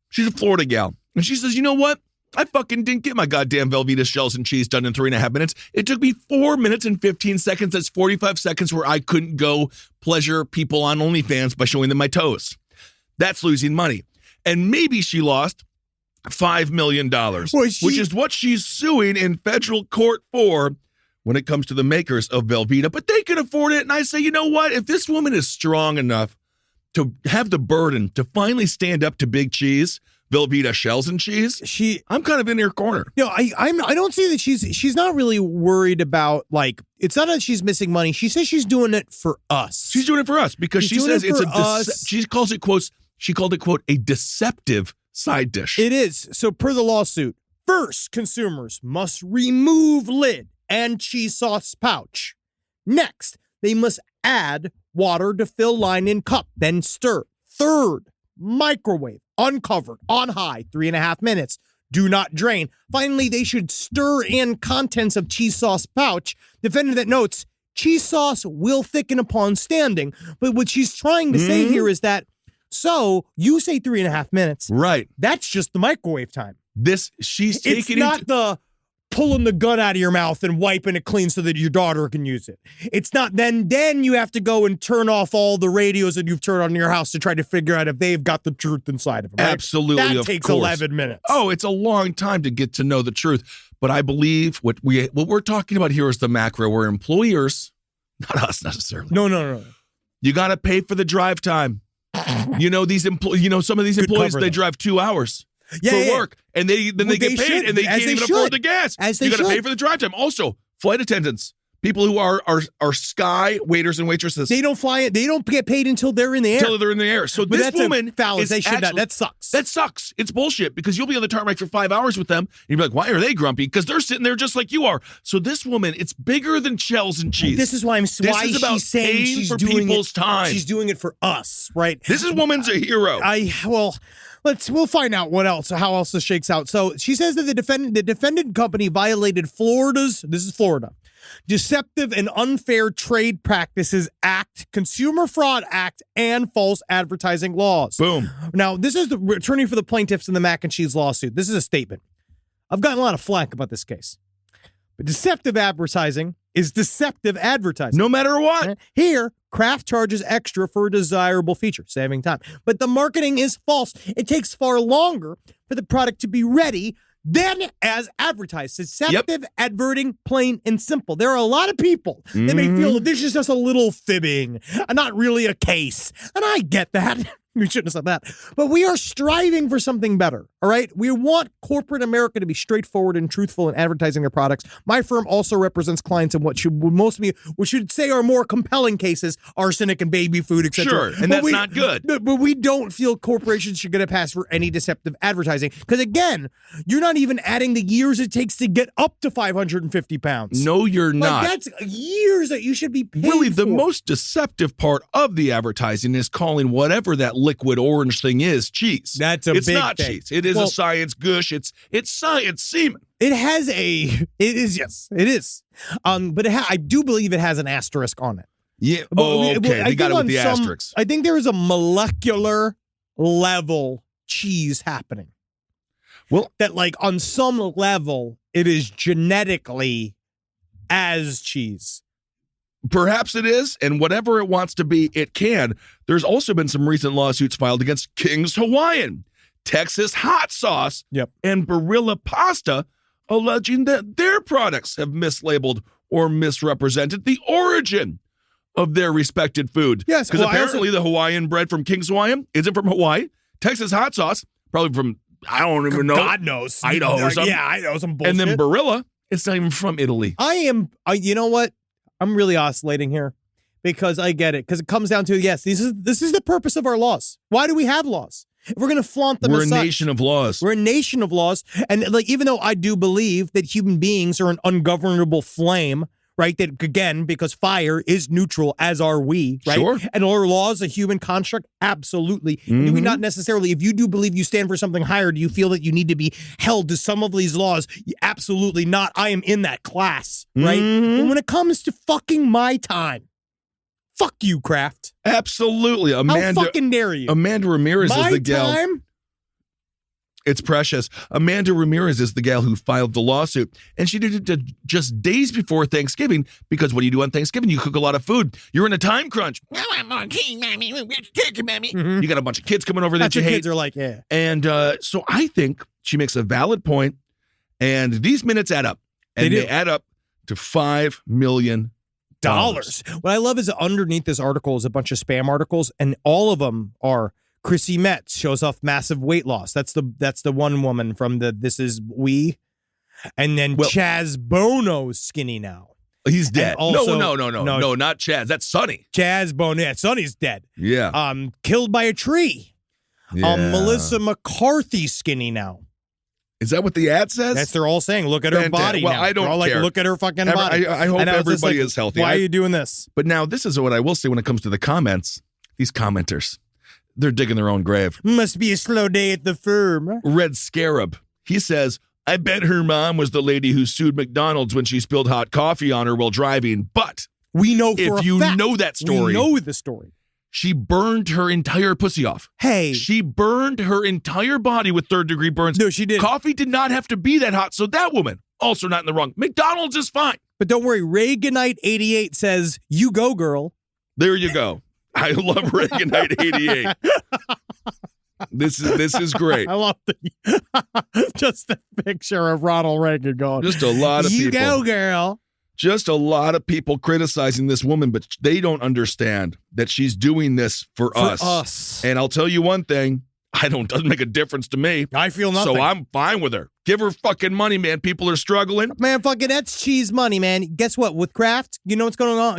She's a Florida gal. And she says, you know what? I fucking didn't get my goddamn Velveeta Shells and Cheese done in 3.5 minutes. It took me 4 minutes and 15 seconds. That's 45 seconds where I couldn't go pleasure people on OnlyFans by showing them my toes. That's losing money. And maybe she lost $5 million, which is what she's suing in federal court for, when it comes to the makers of Velveeta, but they can afford it. And I say, you know what? If this woman is strong enough to have the burden to finally stand up to big cheese, Velveeta shells and cheese, I'm kind of in her corner. I don't see that she's not really worried about, like, it's not that she's missing money. She says she's doing it for us. She's doing it for us because she says she calls it, quotes, she called it, quote, a deceptive side dish. It is. So per the lawsuit, first, consumers must remove lid and cheese sauce pouch. Next, they must add water to fill line in cup, then stir. Third, microwave, uncovered, on high, 3.5 minutes. Do not drain. Finally, they should stir in contents of cheese sauce pouch. Defendant that notes, cheese sauce will thicken upon standing. But what she's trying to say here is that, so you say 3.5 minutes. Right. That's just the microwave time. She's It's taking not the pulling the gun out of your mouth and wiping it clean so that your daughter can use it. It's not then you have to go and turn off all the radios that you've turned on in your house to try to figure out if they've got the truth inside of them. Right? Absolutely, that takes 11 minutes. Oh, it's a long time to get to know the truth. But I believe what we're talking about here is the macro, where employers, not us necessarily. No. You got to pay for the drive time. You know, some of these employees, they drive 2 hours. For work, and they get paid, and they can't even afford the gas. You got to pay for the drive time. Also, flight attendants, people who are sky waiters and waitresses, they don't fly it. They don't get paid until they're in the air. Until they're in the air. So but this woman, that sucks. That sucks. It's bullshit because you'll be on the tarmac for 5 hours with them, and you'll be like, why are they grumpy? Because they're sitting there just like you are. So this woman, it's bigger than shells and cheese. This is why she's saying she's doing people's time. She's doing it for us, right? This woman's a hero. We'll find out how else this shakes out. So she says that the defendant company violated Florida, Deceptive and Unfair Trade Practices Act, Consumer Fraud Act, and false advertising laws. Boom. Now, this is the attorney for the plaintiffs in the mac and cheese lawsuit. This is a statement. I've gotten a lot of flack about this case. But deceptive advertising is deceptive advertising. No matter what. Here, Kraft charges extra for a desirable feature, saving time. But the marketing is false. It takes far longer for the product to be ready than as advertised. Deceptive adverting, plain and simple. There are a lot of people that may feel that this is just a little fibbing, not really a case. And I get that. We shouldn't have said that. But we are striving for something better, all right? We want corporate America to be straightforward and truthful in advertising their products. My firm also represents clients in what should say are more compelling cases, arsenic and baby food, etc. Sure, and that's not good. But we don't feel corporations should get a pass for any deceptive advertising. Because again, you're not even adding the years it takes to get up to 550 pounds. No, you're not. That's years that you should be paid Really, the for. most deceptive part of the advertising is calling whatever that liquid orange thing is cheese. It's not cheese. It is a science gush. It's science semen. It is. But I do believe it has an asterisk on it. Yeah. Okay. They got it with the asterisk. I think there is a molecular level cheese happening. Well, that like on some level it is genetically as cheese. Perhaps it is, and whatever it wants to be, it can. There's also been some recent lawsuits filed against King's Hawaiian, Texas Hot Sauce, and Barilla Pasta, alleging that their products have mislabeled or misrepresented the origin of their respected food. Yes, because apparently the Hawaiian bread from King's Hawaiian isn't from Hawaii. Texas Hot Sauce, probably from, I don't even know. God knows. Idaho or something. Yeah, I know, some bullshit. And then Barilla, it's not even from Italy. You know what? I'm really oscillating here because I get it. Because it comes down to, yes, this is the purpose of our laws. Why do we have laws? If we're going to flaunt them, we're a nation of laws. We're a nation of laws. And like, even though I do believe that human beings are an ungovernable flame, right? That again, because fire is neutral, as are we, right? Sure. And are laws a human construct? Absolutely. Do we not necessarily, if you do believe you stand for something higher, do you feel that you need to be held to some of these laws? Absolutely not. I am in that class, right? But when it comes to fucking my time, fuck you, Kraft. Absolutely. How fucking dare you? Amanda Ramirez is the gal. Time? It's precious. Amanda Ramirez is the gal who filed the lawsuit, and she did it just days before Thanksgiving, because what do you do on Thanksgiving? You cook a lot of food. You're in a time crunch. You got a bunch of kids coming over that you hate. Kids are like, yeah. And so I think she makes a valid point, and these minutes add up. And they add up to $5 million. What I love is underneath this article is a bunch of spam articles, and all of them are Chrissy Metz shows off massive weight loss. That's the one woman from the This Is We. And then Chaz Bono's skinny now. He's dead. Also, no, not Chaz. That's Sonny. Chaz Bono. Yeah, Sonny's dead. Yeah. Killed by a tree. Yeah. Melissa McCarthy skinny now. Is that what the ad says? That's they're all saying. Look at her body. Well, now. I don't They're all care. like, look at her fucking body. I hope everybody is healthy. Why are you doing this? But now this is what I will say when it comes to the comments. These commenters, they're digging their own grave. Must be a slow day at the firm. Red Scarab. He says, I bet her mom was the lady who sued McDonald's when she spilled hot coffee on her while driving. But we know for if a you fact, know that story, we know the story. She burned her entire pussy off. Hey. She burned her entire body with third-degree burns. No, she did. Coffee did not have to be that hot, so that woman, also not in the wrong. McDonald's is fine. But don't worry, Reaganite88 says, you go, girl. There you go. I love Reaganite88. This is great. I love just the picture of Ronald Reagan going. Just a lot of people. You go, girl. Just a lot of people criticizing this woman, but they don't understand that she's doing this for us. And I'll tell you one thing, doesn't make a difference to me. I feel nothing. So I'm fine with her. Give her fucking money, man. People are struggling. Man, fucking that's cheese money, man. Guess what? With Kraft, you know what's going on?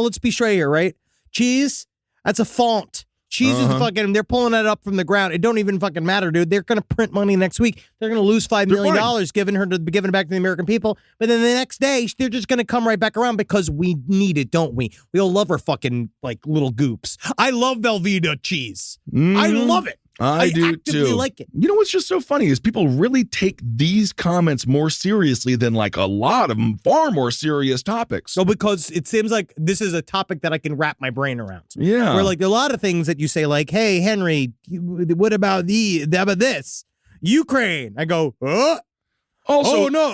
Let's be straight here, right? Cheese, that's a font. Cheese is fucking, they're pulling that up from the ground. It don't even fucking matter, dude. They're going to print money next week. They're going to lose $5 million giving it back to the American people. But then the next day, they're just going to come right back around because we need it, don't we? We all love our fucking, like, little goops. I love Velveeta cheese. I love it. I do actively too. like it. You know what's just so funny is people really take these comments more seriously than like a lot of them, far more serious topics. So because it seems like this is a topic that I can wrap my brain around. Yeah. Where like a lot of things that you say like, hey, Henry, what about this? Ukraine. I go, Also, oh, no,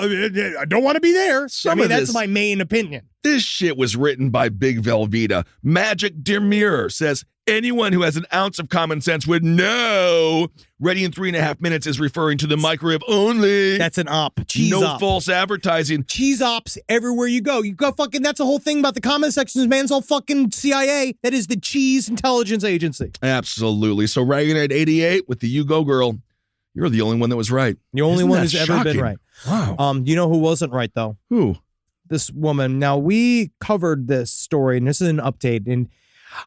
I don't want to be there. That's my main opinion. This shit was written by Big Velveeta. Magic Demure says, anyone who has an ounce of common sense would know ready in 3.5 minutes is referring to the microwave only. That's an op. Cheese no op. false advertising. Cheese ops everywhere you go. You go fucking, that's the whole thing about the comment sections, man. It's all fucking CIA. That is the cheese intelligence agency. Absolutely. So Reaganite 88 with the You Go Girl. You're the only one that was right. The only one who's ever been right. Wow. You know who wasn't right, though? Who? This woman. Now, we covered this story, and this is an update, and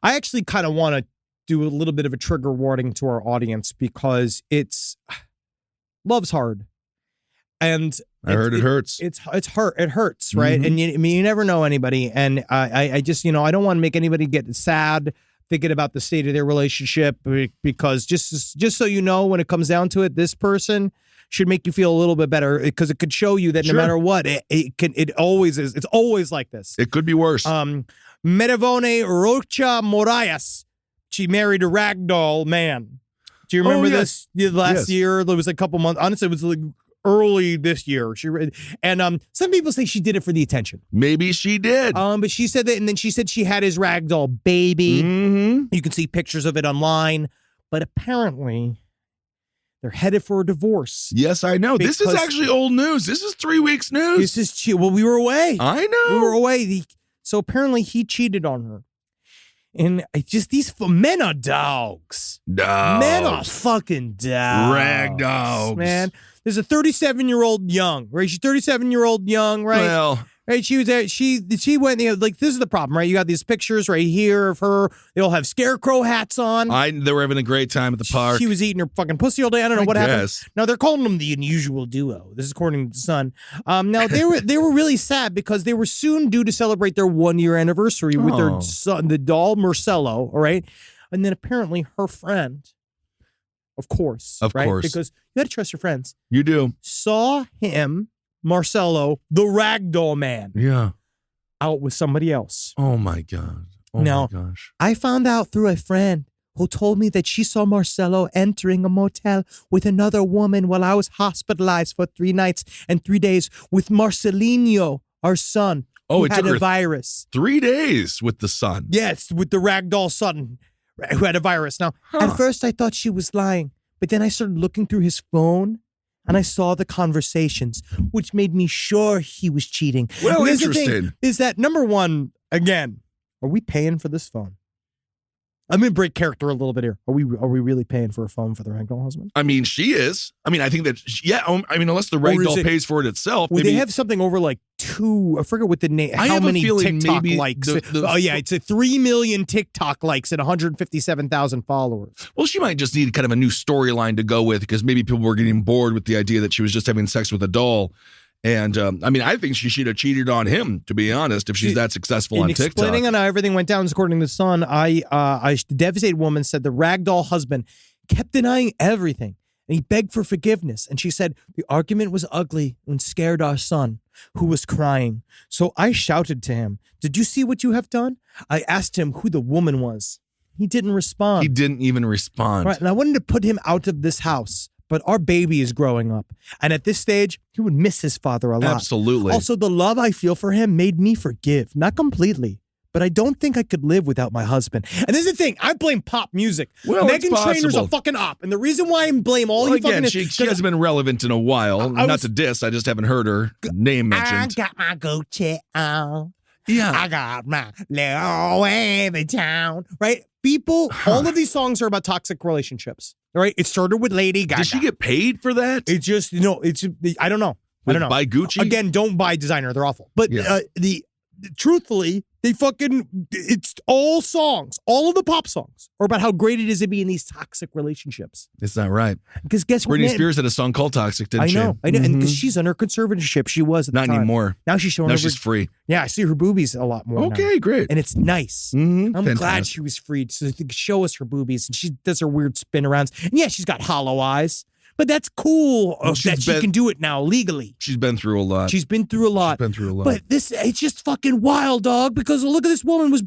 I actually kind of want to do a little bit of a trigger warning to our audience because love's hard. And I heard it hurts. It's hurt. It hurts, right? And you never know anybody. And I just, I don't want to make anybody get sad thinking about the state of their relationship because just so you know, when it comes down to it, this person should make you feel a little bit better because it could show you that no matter what, it always is. It's always like this. It could be worse. Medivone Rocha Moraes. She married a ragdoll man. Do you remember this last year? There was a couple months. Honestly, it was like early this year. And some people say she did it for the attention. Maybe she did. But she said that, and then she said she had his ragdoll baby. Mm-hmm. You can see pictures of it online. But apparently, they're headed for a divorce. Yes, I know. This is actually old news. This is 3 weeks news. Well, we were away. I know. We were away. So apparently he cheated on her. And these men are dogs. Men are fucking dogs. Rag dogs. Man. There's a 37-year-old young, right? She's 37-year-old young, right? Well, right. She was there. She went, like, this is the problem, right? You got these pictures right here of her. They all have scarecrow hats on. They were having a great time at the park. She was eating her fucking pussy all day. I don't know what happened. Guess. Now they're calling them the unusual duo. This is according to the Sun. Now they were really sad because they were soon due to celebrate their 1-year anniversary with their son, the doll Marcelo. All right, and then apparently her friend, of course, because you got to trust your friends. You do. Saw him, Marcelo, the ragdoll man. Yeah. Out with somebody else. Oh my God. Oh now, my gosh. I found out through a friend who told me that she saw Marcelo entering a motel with another woman while I was hospitalized for 3 nights and 3 days with Marcelinho, our son, who it had took a her virus. 3 days with the son. Yes, with the ragdoll son who had a virus. Now, at first I thought she was lying, but then I started looking through his phone and I saw the conversations, which made me sure he was cheating. Well, Here's the interesting. thing, is that number one, again, are we paying for this phone? I'm going to break character a little bit here. Are we really paying for a phone for the ragdoll husband? I mean, she is. I mean, I think that, unless the ragdoll pays for it itself. Well, they have something over like 2, I forget what the name, how many TikTok likes. It's a 3 million TikTok likes and 157,000 followers. Well, she might just need kind of a new storyline to go with, because maybe people were getting bored with the idea that she was just having sex with a doll. And I think she should have cheated on him, to be honest, if she's that successful on TikTok. Explaining on how everything went down, according to The Sun, the devastated woman said the ragdoll husband kept denying everything, and he begged for forgiveness. And she said, the argument was ugly and scared our son, who was crying. So I shouted to him, did you see what you have done? I asked him who the woman was. He didn't respond. He didn't even respond. Right, and I wanted to put him out of this house. But our baby is growing up. And at this stage, he would miss his father a lot. Absolutely. Also, the love I feel for him made me forgive. Not completely, but I don't think I could live without my husband. And this is the thing. I blame pop music. Well, Meghan Trainor's a fucking op. And the reason why I blame all you fucking... She hasn't been relevant in a while. Not to diss. I just haven't heard her name mentioned. I got my Gucci on. Yeah. I got my Louis Vuitton. Right? People, all of these songs are about toxic relationships. Right? It started with Lady Gaga. Did she get paid for that? It's just, I don't know. Buy Gucci? Again, don't buy designer. They're awful. But truthfully, it's all songs. All of the pop songs are about how great it is to be in these toxic relationships. It's not right. Because guess what? Britney Spears had a song called Toxic, didn't she? I know. And because she's under conservatorship, she was at the Not time. anymore. Now she's showing she's free. Yeah, I see her boobies a lot more Okay, now. great. And it's nice. Mm-hmm. I'm glad she was freed so they could show us her boobies. And she does her weird spin arounds. And yeah, she's got hollow eyes. But that's cool that she can do it now legally. She's been through a lot. But it's just fucking wild, dog, because look at this woman she's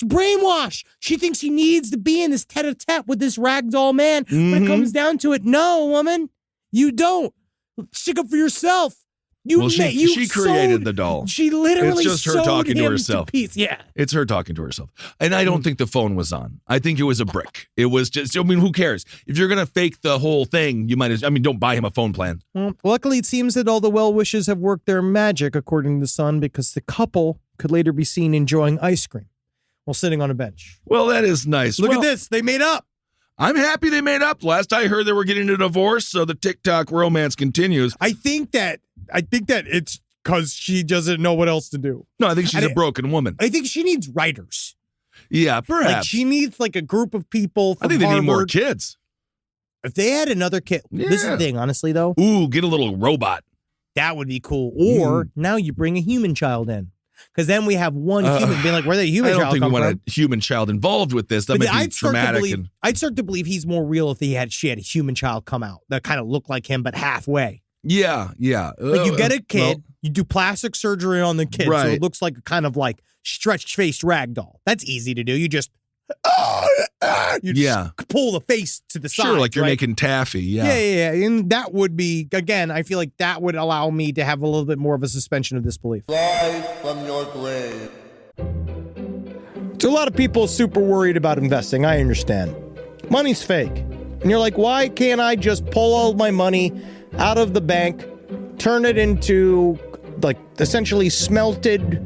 brainwashed. She thinks she needs to be in this tete-a-tete with this ragdoll man. When it comes down to it, no, woman, you don't. Stick up for yourself. She created the doll. She literally it's just her talking to herself. Yeah. It's her talking to herself. And I don't think the phone was on. I think it was a brick. It was just, who cares? If you're going to fake the whole thing, you might don't buy him a phone plan. Well, luckily, it seems that all the well wishes have worked their magic, according to The Sun, because the couple could later be seen enjoying ice cream while sitting on a bench. Well, that is nice. Look at this. They made up. I'm happy they made up. Last I heard, they were getting a divorce, so the TikTok romance continues. I think that it's because she doesn't know what else to do. No, I think she's a broken woman. I think she needs writers. Yeah, perhaps. Like she needs like a group of people from I think they Harvard. need more kids. If they had another kid, this is the thing, honestly, though. Ooh, get a little robot. That would be cool. Or now you bring a human child in. Because then we have one human being like, where did the human child come from? I don't think we want a human child involved with this. That might be traumatic. I'd start to believe he's more real if she had a human child come out that kind of looked like him, but halfway. Yeah. Like you get a kid, you do plastic surgery on the kid, so it looks like a kind of like stretched-faced ragdoll. That's easy to do. You just... pull the face to the side. Sure, like you're making taffy. Yeah. And that would be, again, I feel like that would allow me to have a little bit more of a suspension of disbelief. Rise from your grave. So a lot of people super worried about investing. I understand. Money's fake. And you're like, why can't I just pull all my money out of the bank, turn it into like essentially smelted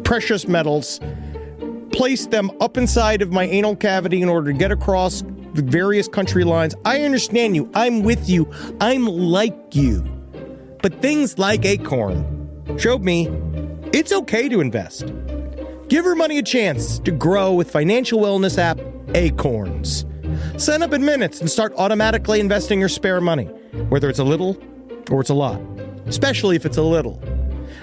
precious metals, place them up inside of my anal cavity in order to get across the various country lines? I understand you. I'm with you. I'm like you. But things like Acorn showed me it's okay to invest. Give your money a chance to grow with financial wellness app Acorns. Sign up in minutes and start automatically investing your spare money, whether it's a little or it's a lot, especially if it's a little.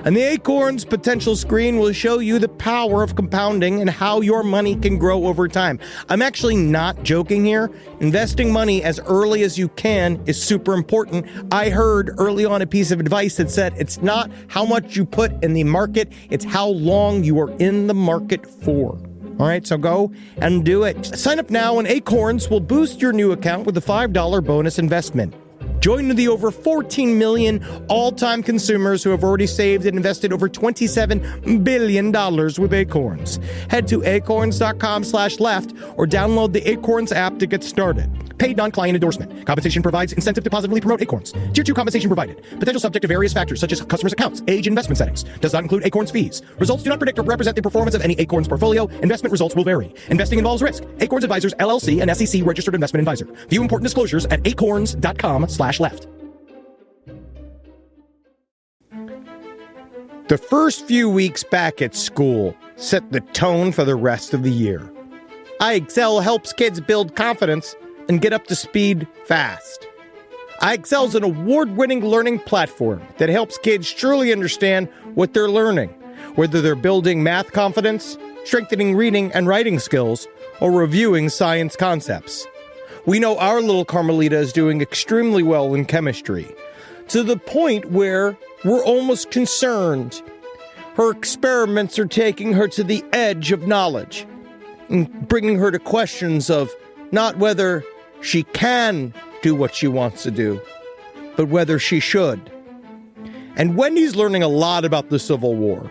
And the Acorns potential screen will show you the power of compounding and how your money can grow over time. I'm actually not joking here. Investing money as early as you can is super important. I heard early on a piece of advice that said it's not how much you put in the market, it's how long you are in the market for. All right, so go and do it. Sign up now and Acorns will boost your new account with a $5 bonus investment. Join the over 14 million all-time consumers who have already saved and invested over $27 billion with Acorns. Head to acorns.com/left or download the Acorns app to get started. Paid non-client endorsement. Compensation provides incentive to positively promote Acorns. Tier 2 compensation provided. Potential subject to various factors such as customers' accounts, age, investment settings. Does not include Acorns fees. Results do not predict or represent the performance of any Acorns portfolio. Investment results will vary. Investing involves risk. Acorns Advisors, LLC, an SEC registered investment advisor. View important disclosures at acorns.com/left. The first few weeks back at school set the tone for the rest of the year. iExcel helps kids build confidence and get up to speed fast. iExcel is an award-winning learning platform that helps kids truly understand what they're learning, whether they're building math confidence, strengthening reading and writing skills, or reviewing science concepts. We know our little Carmelita is doing extremely well in chemistry, to the point where we're almost concerned. Her experiments are taking her to the edge of knowledge and bringing her to questions of not whether she can do what she wants to do, but whether she should. And Wendy's learning a lot about the Civil War.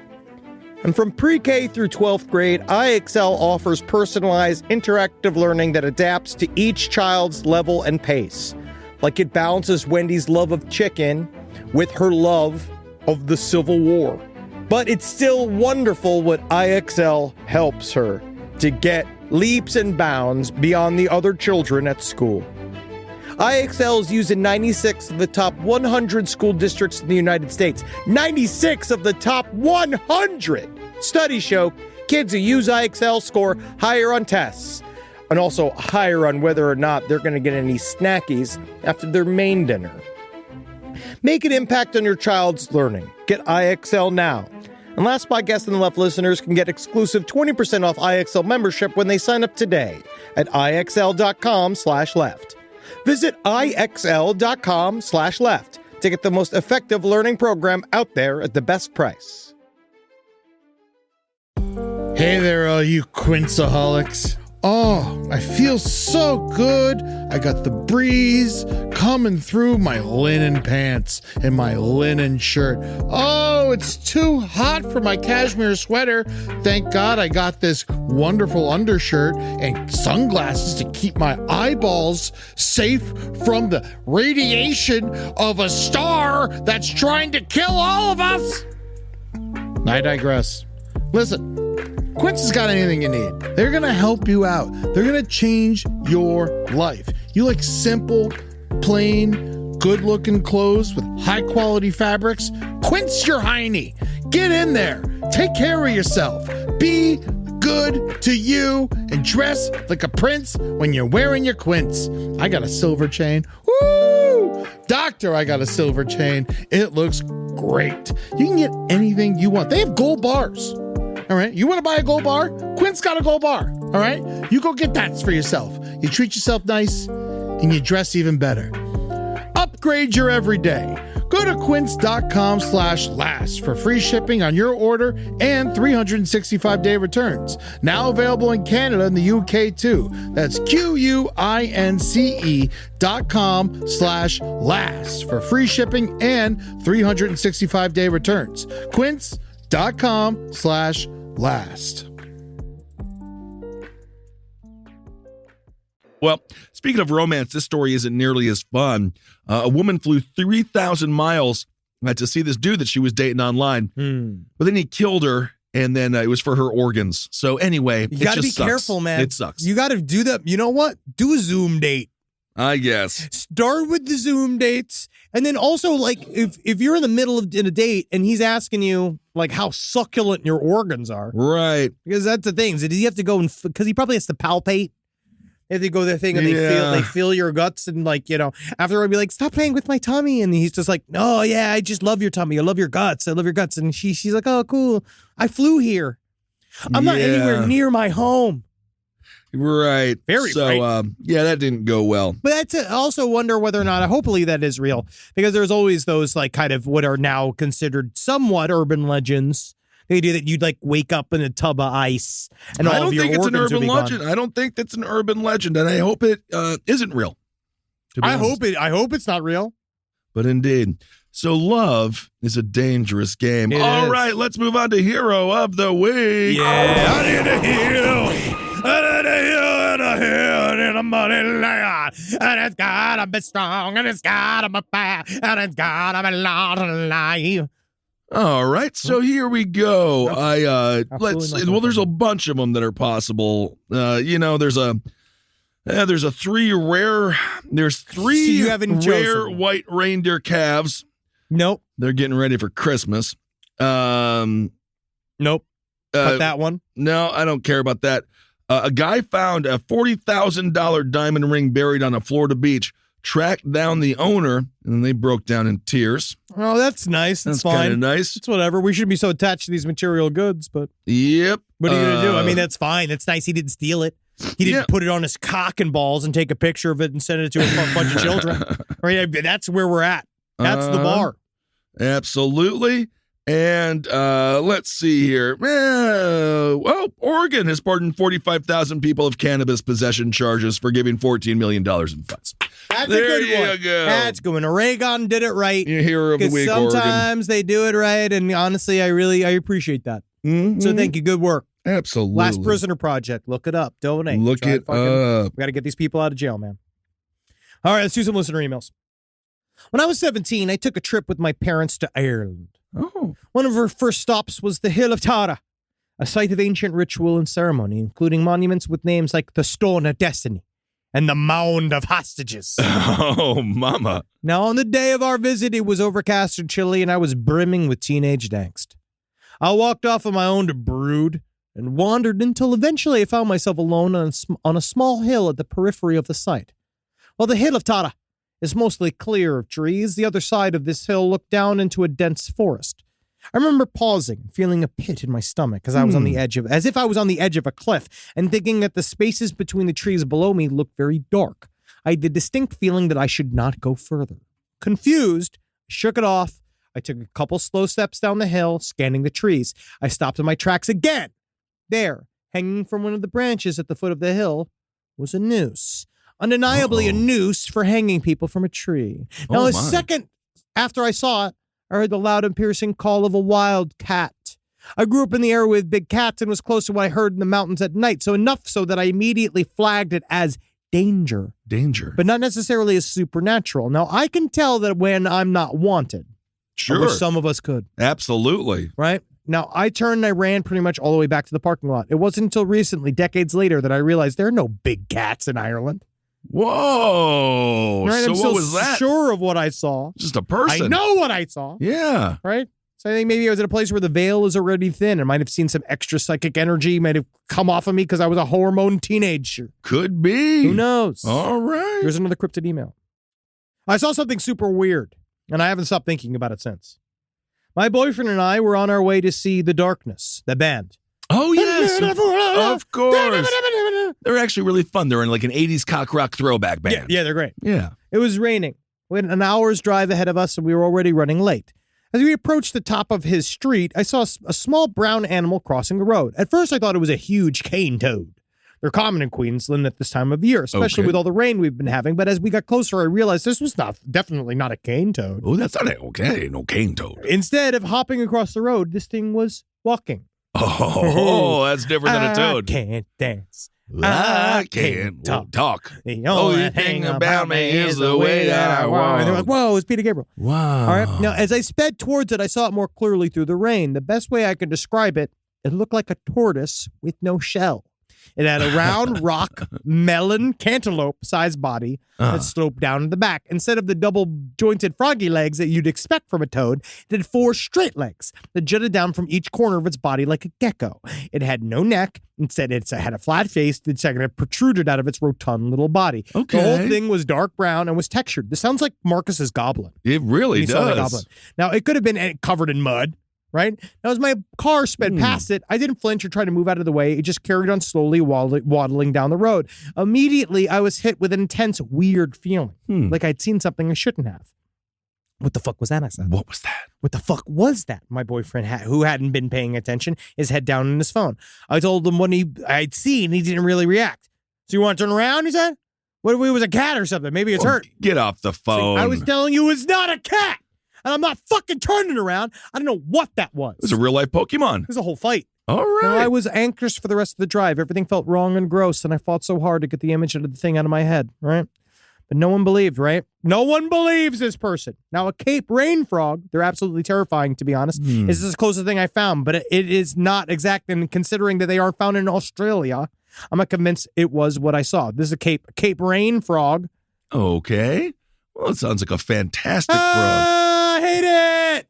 And from pre-K through 12th grade, iExcel offers personalized interactive learning that adapts to each child's level and pace. Like it balances Wendy's love of chicken with her love of the Civil War. But it's still wonderful what iExcel helps her to get leaps and bounds beyond the other children at school. iExcel is used in 96 of the top 100 school districts in the United States. 96 of the top 100! Studies show kids who use iExcel score higher on tests, and also higher on whether or not they're going to get any snackies after their main dinner. Make an impact on your child's learning. Get iExcel now. And Last Podcast on the Left listeners can get exclusive 20% off iExcel membership when they sign up today at iexcel.com/left. Visit iexcel.com/left to get the most effective learning program out there at the best price. Hey there, all you Quinceaholics. Oh, I feel so good. I got the breeze coming through my linen pants and my linen shirt. Oh, it's too hot for my cashmere sweater. Thank God I got this wonderful undershirt and sunglasses to keep my eyeballs safe from the radiation of a star that's trying to kill all of us. I digress. Listen. Quince has got anything you need. They're going to help you out. They're going to change your life. You like simple, plain, good-looking clothes with high-quality fabrics? Quince your hiney. Get in there. Take care of yourself. Be good to you and dress like a prince when you're wearing your Quince. I got a silver chain. Woo! Doctor, I got a silver chain. It looks great. You can get anything you want. They have gold bars. All right, you want to buy a gold bar? Quint's got a gold bar. All right, you go get that for yourself. You treat yourself nice and you dress even better. Upgrade your everyday. Go to quince.com/last for free shipping on your order and 365-day returns. Now available in Canada and the UK too. That's QUINCE.com/last for free shipping and 365-day returns. Quince.com/last. Well, speaking of romance, this story isn't nearly as fun. A woman flew 3,000 miles to see this dude that she was dating online, but then he killed her, and then it was for her organs. So anyway, you got to be careful, man. It sucks. You got to do that. You know what? Do a Zoom date. I guess. Start with the Zoom dates. And then also, like, if you're in the middle of a date and he's asking you, like, how succulent your organs are. Right. Because that's the thing. Does he have to go and, because he probably has to palpate. They have to go their thing and they feel your guts and, like, you know, after I'd be like, stop playing with my tummy. And he's just like, no, yeah, I just love your tummy. I love your guts. I love your guts. And she's like, oh, cool. I flew here. I'm not anywhere near my home. Right. Very so, yeah, that didn't go well. But that's I also wonder whether or not, hopefully that is real, because there's always those, like, kind of what are now considered somewhat urban legends. The idea that you'd, like, wake up in a tub of ice and all of your organs would be gone. I don't think it's an urban legend. I don't think that's an urban legend, and I hope it isn't real. I hope it's not real. But indeed. So love is a dangerous game. All right, let's move on to Hero of the Week. Yeah, I need a hero. I need a hero and a hero in a money land. And it's gotta be strong, and it's gotta be bad, and it's gotta be long alive. All right, so here we go. There's a bunch of them that are possible. There's three rare white reindeer calves. Nope. They're getting ready for Christmas. Nope. Cut that one. No, I don't care about that. A guy found a $40,000 diamond ring buried on a Florida beach, tracked down the owner, and they broke down in tears. Oh, that's nice. That's fine. Kind of nice. It's whatever. We shouldn't be so attached to these material goods, but... Yep. What are you going to do? I mean, that's fine. It's nice he didn't steal it. He didn't put it on his cock and balls and take a picture of it and send it to a bunch of children. Right? That's where we're at. That's the bar. Absolutely. And let's see here. Oregon has pardoned 45,000 people of cannabis possession charges for giving $14 million in fines. That's a good one. Go. That's good. Oregon did it right. You're Hero of the Week, sometimes they do it right, and honestly, I appreciate that. Mm-hmm. So thank you. Good work. Absolutely. Last Prisoner Project. Look it up. Donate. Look it up. We got to get these people out of jail, man. All right, let's do some listener emails. When I was 17, I took a trip with my parents to Ireland. Oh. One of our first stops was the Hill of Tara, a site of ancient ritual and ceremony, including monuments with names like the Stone of Destiny and the Mound of Hostages. Oh, mama. Now, on the day of our visit, it was overcast and chilly, and I was brimming with teenage angst. I walked off on my own to brood and wandered until eventually I found myself alone on a small hill at the periphery of the site. While the Hill of Tara is mostly clear of trees, the other side of this hill looked down into a dense forest. I remember pausing, feeling a pit in my stomach as if I was on the edge of a cliff, and thinking that the spaces between the trees below me looked very dark. I had the distinct feeling that I should not go further. Confused, I shook it off. I took a couple slow steps down the hill, scanning the trees. I stopped in my tracks again. There, hanging from one of the branches at the foot of the hill, was a noose. Undeniably a noose for hanging people from a tree. Now, a second after I saw it, I heard the loud and piercing call of a wild cat. I grew up in the area with big cats and was close to what I heard in the mountains at night, so enough so that I immediately flagged it as danger. Danger. But not necessarily as supernatural. Now, I can tell that when I'm not wanted. Sure. I wish some of us could. Absolutely. Right? Now, I turned and I ran pretty much all the way back to the parking lot. It wasn't until recently, decades later, that I realized there are no big cats in Ireland. Whoa. Right? So I'm what was that? Sure of what I saw. Just a person. I know what I saw. Yeah. Right? So I think maybe I was at a place where the veil is already thin. I might have seen some extra psychic energy, might have come off of me because I was a hormone teenager. Could be. Who knows? All right. Here's another cryptid email. I saw something super weird, and I haven't stopped thinking about it since. My boyfriend and I were on our way to see The Darkness, the band. Oh, yes. Of course. They're actually really fun. They're in like an 80s cock rock throwback band. Yeah, they're great. Yeah. It was raining. We had an hour's drive ahead of us, and we were already running late. As we approached the top of his street, I saw a small brown animal crossing the road. At first, I thought it was a huge cane toad. They're common in Queensland at this time of year, especially with all the rain we've been having. But as we got closer, I realized this was definitely not a cane toad. Oh, that's not no cane toad. Instead of hopping across the road, this thing was walking. Oh, that's different than a toad. I can't dance. I can't talk. The only thing about me is the way that I walk. And they're like, whoa, it's Peter Gabriel. Wow. All right. Now, as I sped towards it, I saw it more clearly through the rain. The best way I could describe it, it looked like a tortoise with no shell. It had a round rock melon cantaloupe-sized body that sloped down in the back. Instead of the double-jointed froggy legs that you'd expect from a toad, it had 4 straight legs that jutted down from each corner of its body like a gecko. It had no neck. Instead, it had a flat face that protruded out of its rotund little body. Okay. The whole thing was dark brown and was textured. This sounds like Marcus's goblin. It really does. Now, it could have been covered in mud. Right? Now, as my car sped past it, I didn't flinch or try to move out of the way. It just carried on slowly waddling down the road. Immediately, I was hit with an intense, weird feeling. Like I'd seen something I shouldn't have. What the fuck was that? I said. What was that? What the fuck was that? My boyfriend, who hadn't been paying attention, his head down on his phone. I told him what I'd seen. He didn't really react. So you want to turn around, he said? What if it was a cat or something? Maybe it's hurt. Get off the phone. I was telling you it's not a cat. And I'm not fucking turning around. I don't know what that was. It was a real-life Pokemon. It was a whole fight. All right. Now, I was anxious for the rest of the drive. Everything felt wrong and gross, and I fought so hard to get the image of the thing out of my head, right? But no one believed, right? No one believes this person. Now, a Cape rain frog, they're absolutely terrifying, to be honest. This is the closest thing I found, but it is not exact. And considering that they aren't found in Australia, I'm not convinced it was what I saw. This is a Cape rain frog. Okay. Well, it sounds like a fantastic frog. I hate it.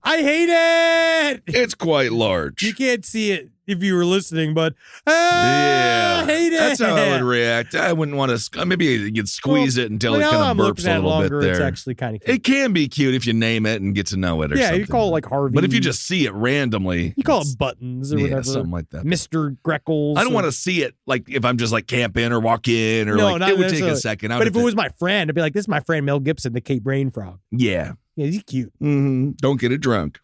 I hate it. It's quite large. You can't see it if you were listening, but yeah, I hate it. That's how I would react. I wouldn't want to. Maybe you'd squeeze it until it kind of burps a little bit there. It's actually kind of cute. It can be cute if you name it and get to know it or something. Yeah, you call it like Harvey. But if you just see it randomly. You call it Buttons or whatever. Something like that. Mr. Greckles. I don't want to see it like if I'm just like camping or walk in or like it would take a second. But if it was my friend, I'd be like, this is my friend Mel Gibson, the Cape Rain Frog. Yeah. Yeah, he's cute. Mm-hmm. Don't get it drunk.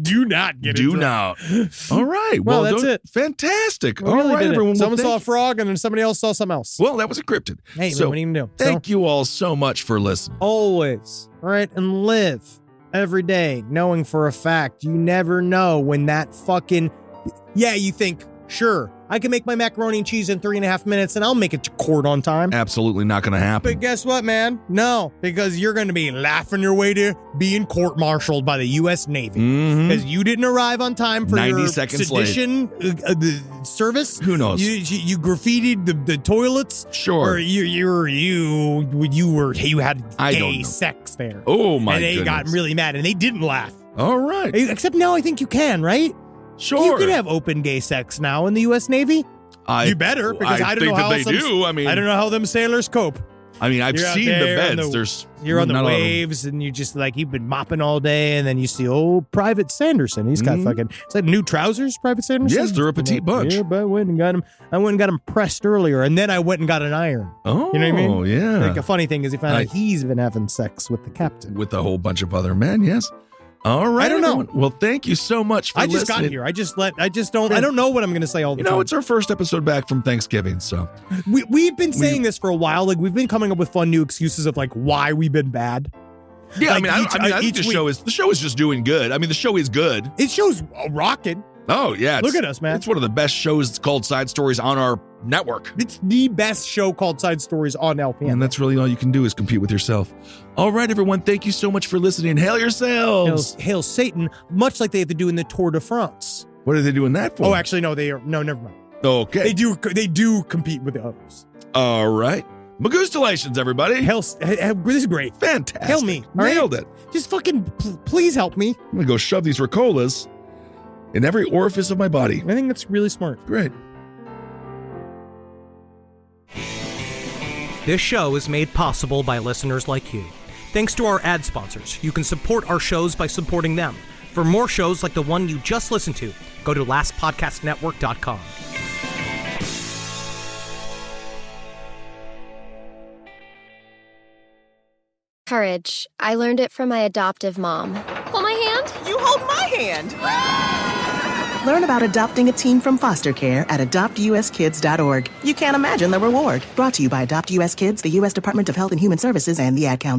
Do not get it Do drunk. not. All right. Well, that's it. Fantastic. We all really right, did everyone. Someone saw a frog and then somebody else saw something else. Well, that was encrypted. Hey, so, what do you do? Thank you all so much for listening. Always. All right. And live every day knowing for a fact you never know when that fucking. Yeah, you think, sure, I can make my macaroni and cheese in 3.5 minutes and I'll make it to court on time. Absolutely not going to happen. But guess what, man? No, because you're going to be laughing your way to being court-martialed by the U.S. Navy. Because you didn't arrive on time for 90 your seconds sedition service. Who knows? You graffitied the toilets. Sure. Or you had gay sex there. Oh, my And they got goodness. really mad and they didn't laugh. All right. Except now I think you can, right? Sure. You can have open gay sex now in the U.S. Navy. You better, because I don't know how they do. I don't know how them sailors cope. I mean, I've seen the beds. You're on the waves, and you just like you've been mopping all day, and then you see old Private Sanderson. He's got fucking. Is that new trousers, Private Sanderson? Yes, they're a petite bunch. Yeah, but I went and got him pressed earlier, and then I went and got an iron. Oh, you know what I mean? Oh, yeah. Like a funny thing is, he found out he's been having sex with the captain with a whole bunch of other men. Yes. All right. I don't know. Well, thank you so much for listening. I just got here. I don't know what I'm going to say all the time. It's our first episode back from Thanksgiving, so. We've been saying this for a while. Like, we've been coming up with fun new excuses of, like, why we've been bad. Yeah, like I think the show is just doing good. I mean, the show is good. It show's rocking. Oh, yeah. Look at us, man. It's one of the best shows called Side Stories on our network. It's the best show called Side Stories on LPN. And that's really all you can do is compete with yourself. All right, everyone. Thank you so much for listening. Hail yourselves. Hail Satan, much like they have to do in the Tour de France. What are they doing that for? Oh, actually, no, no, never mind. Okay. They do compete with the others. All right. Magustalations, everybody. This is great. Fantastic. Help me. Nailed it. Just fucking please help me. I'm going to go shove these Ricolas in every orifice of my body. I think that's really smart. Great. This show is made possible by listeners like you. Thanks to our ad sponsors, you can support our shows by supporting them. For more shows like the one you just listened to, go to lastpodcastnetwork.com. Courage. I learned it from my adoptive mom. Hold my hand. You hold my hand. Learn about adopting a teen from foster care at adoptuskids.org. You can't imagine the reward. Brought to you by Adopt US Kids, the U.S. Department of Health and Human Services, and the Ad Council.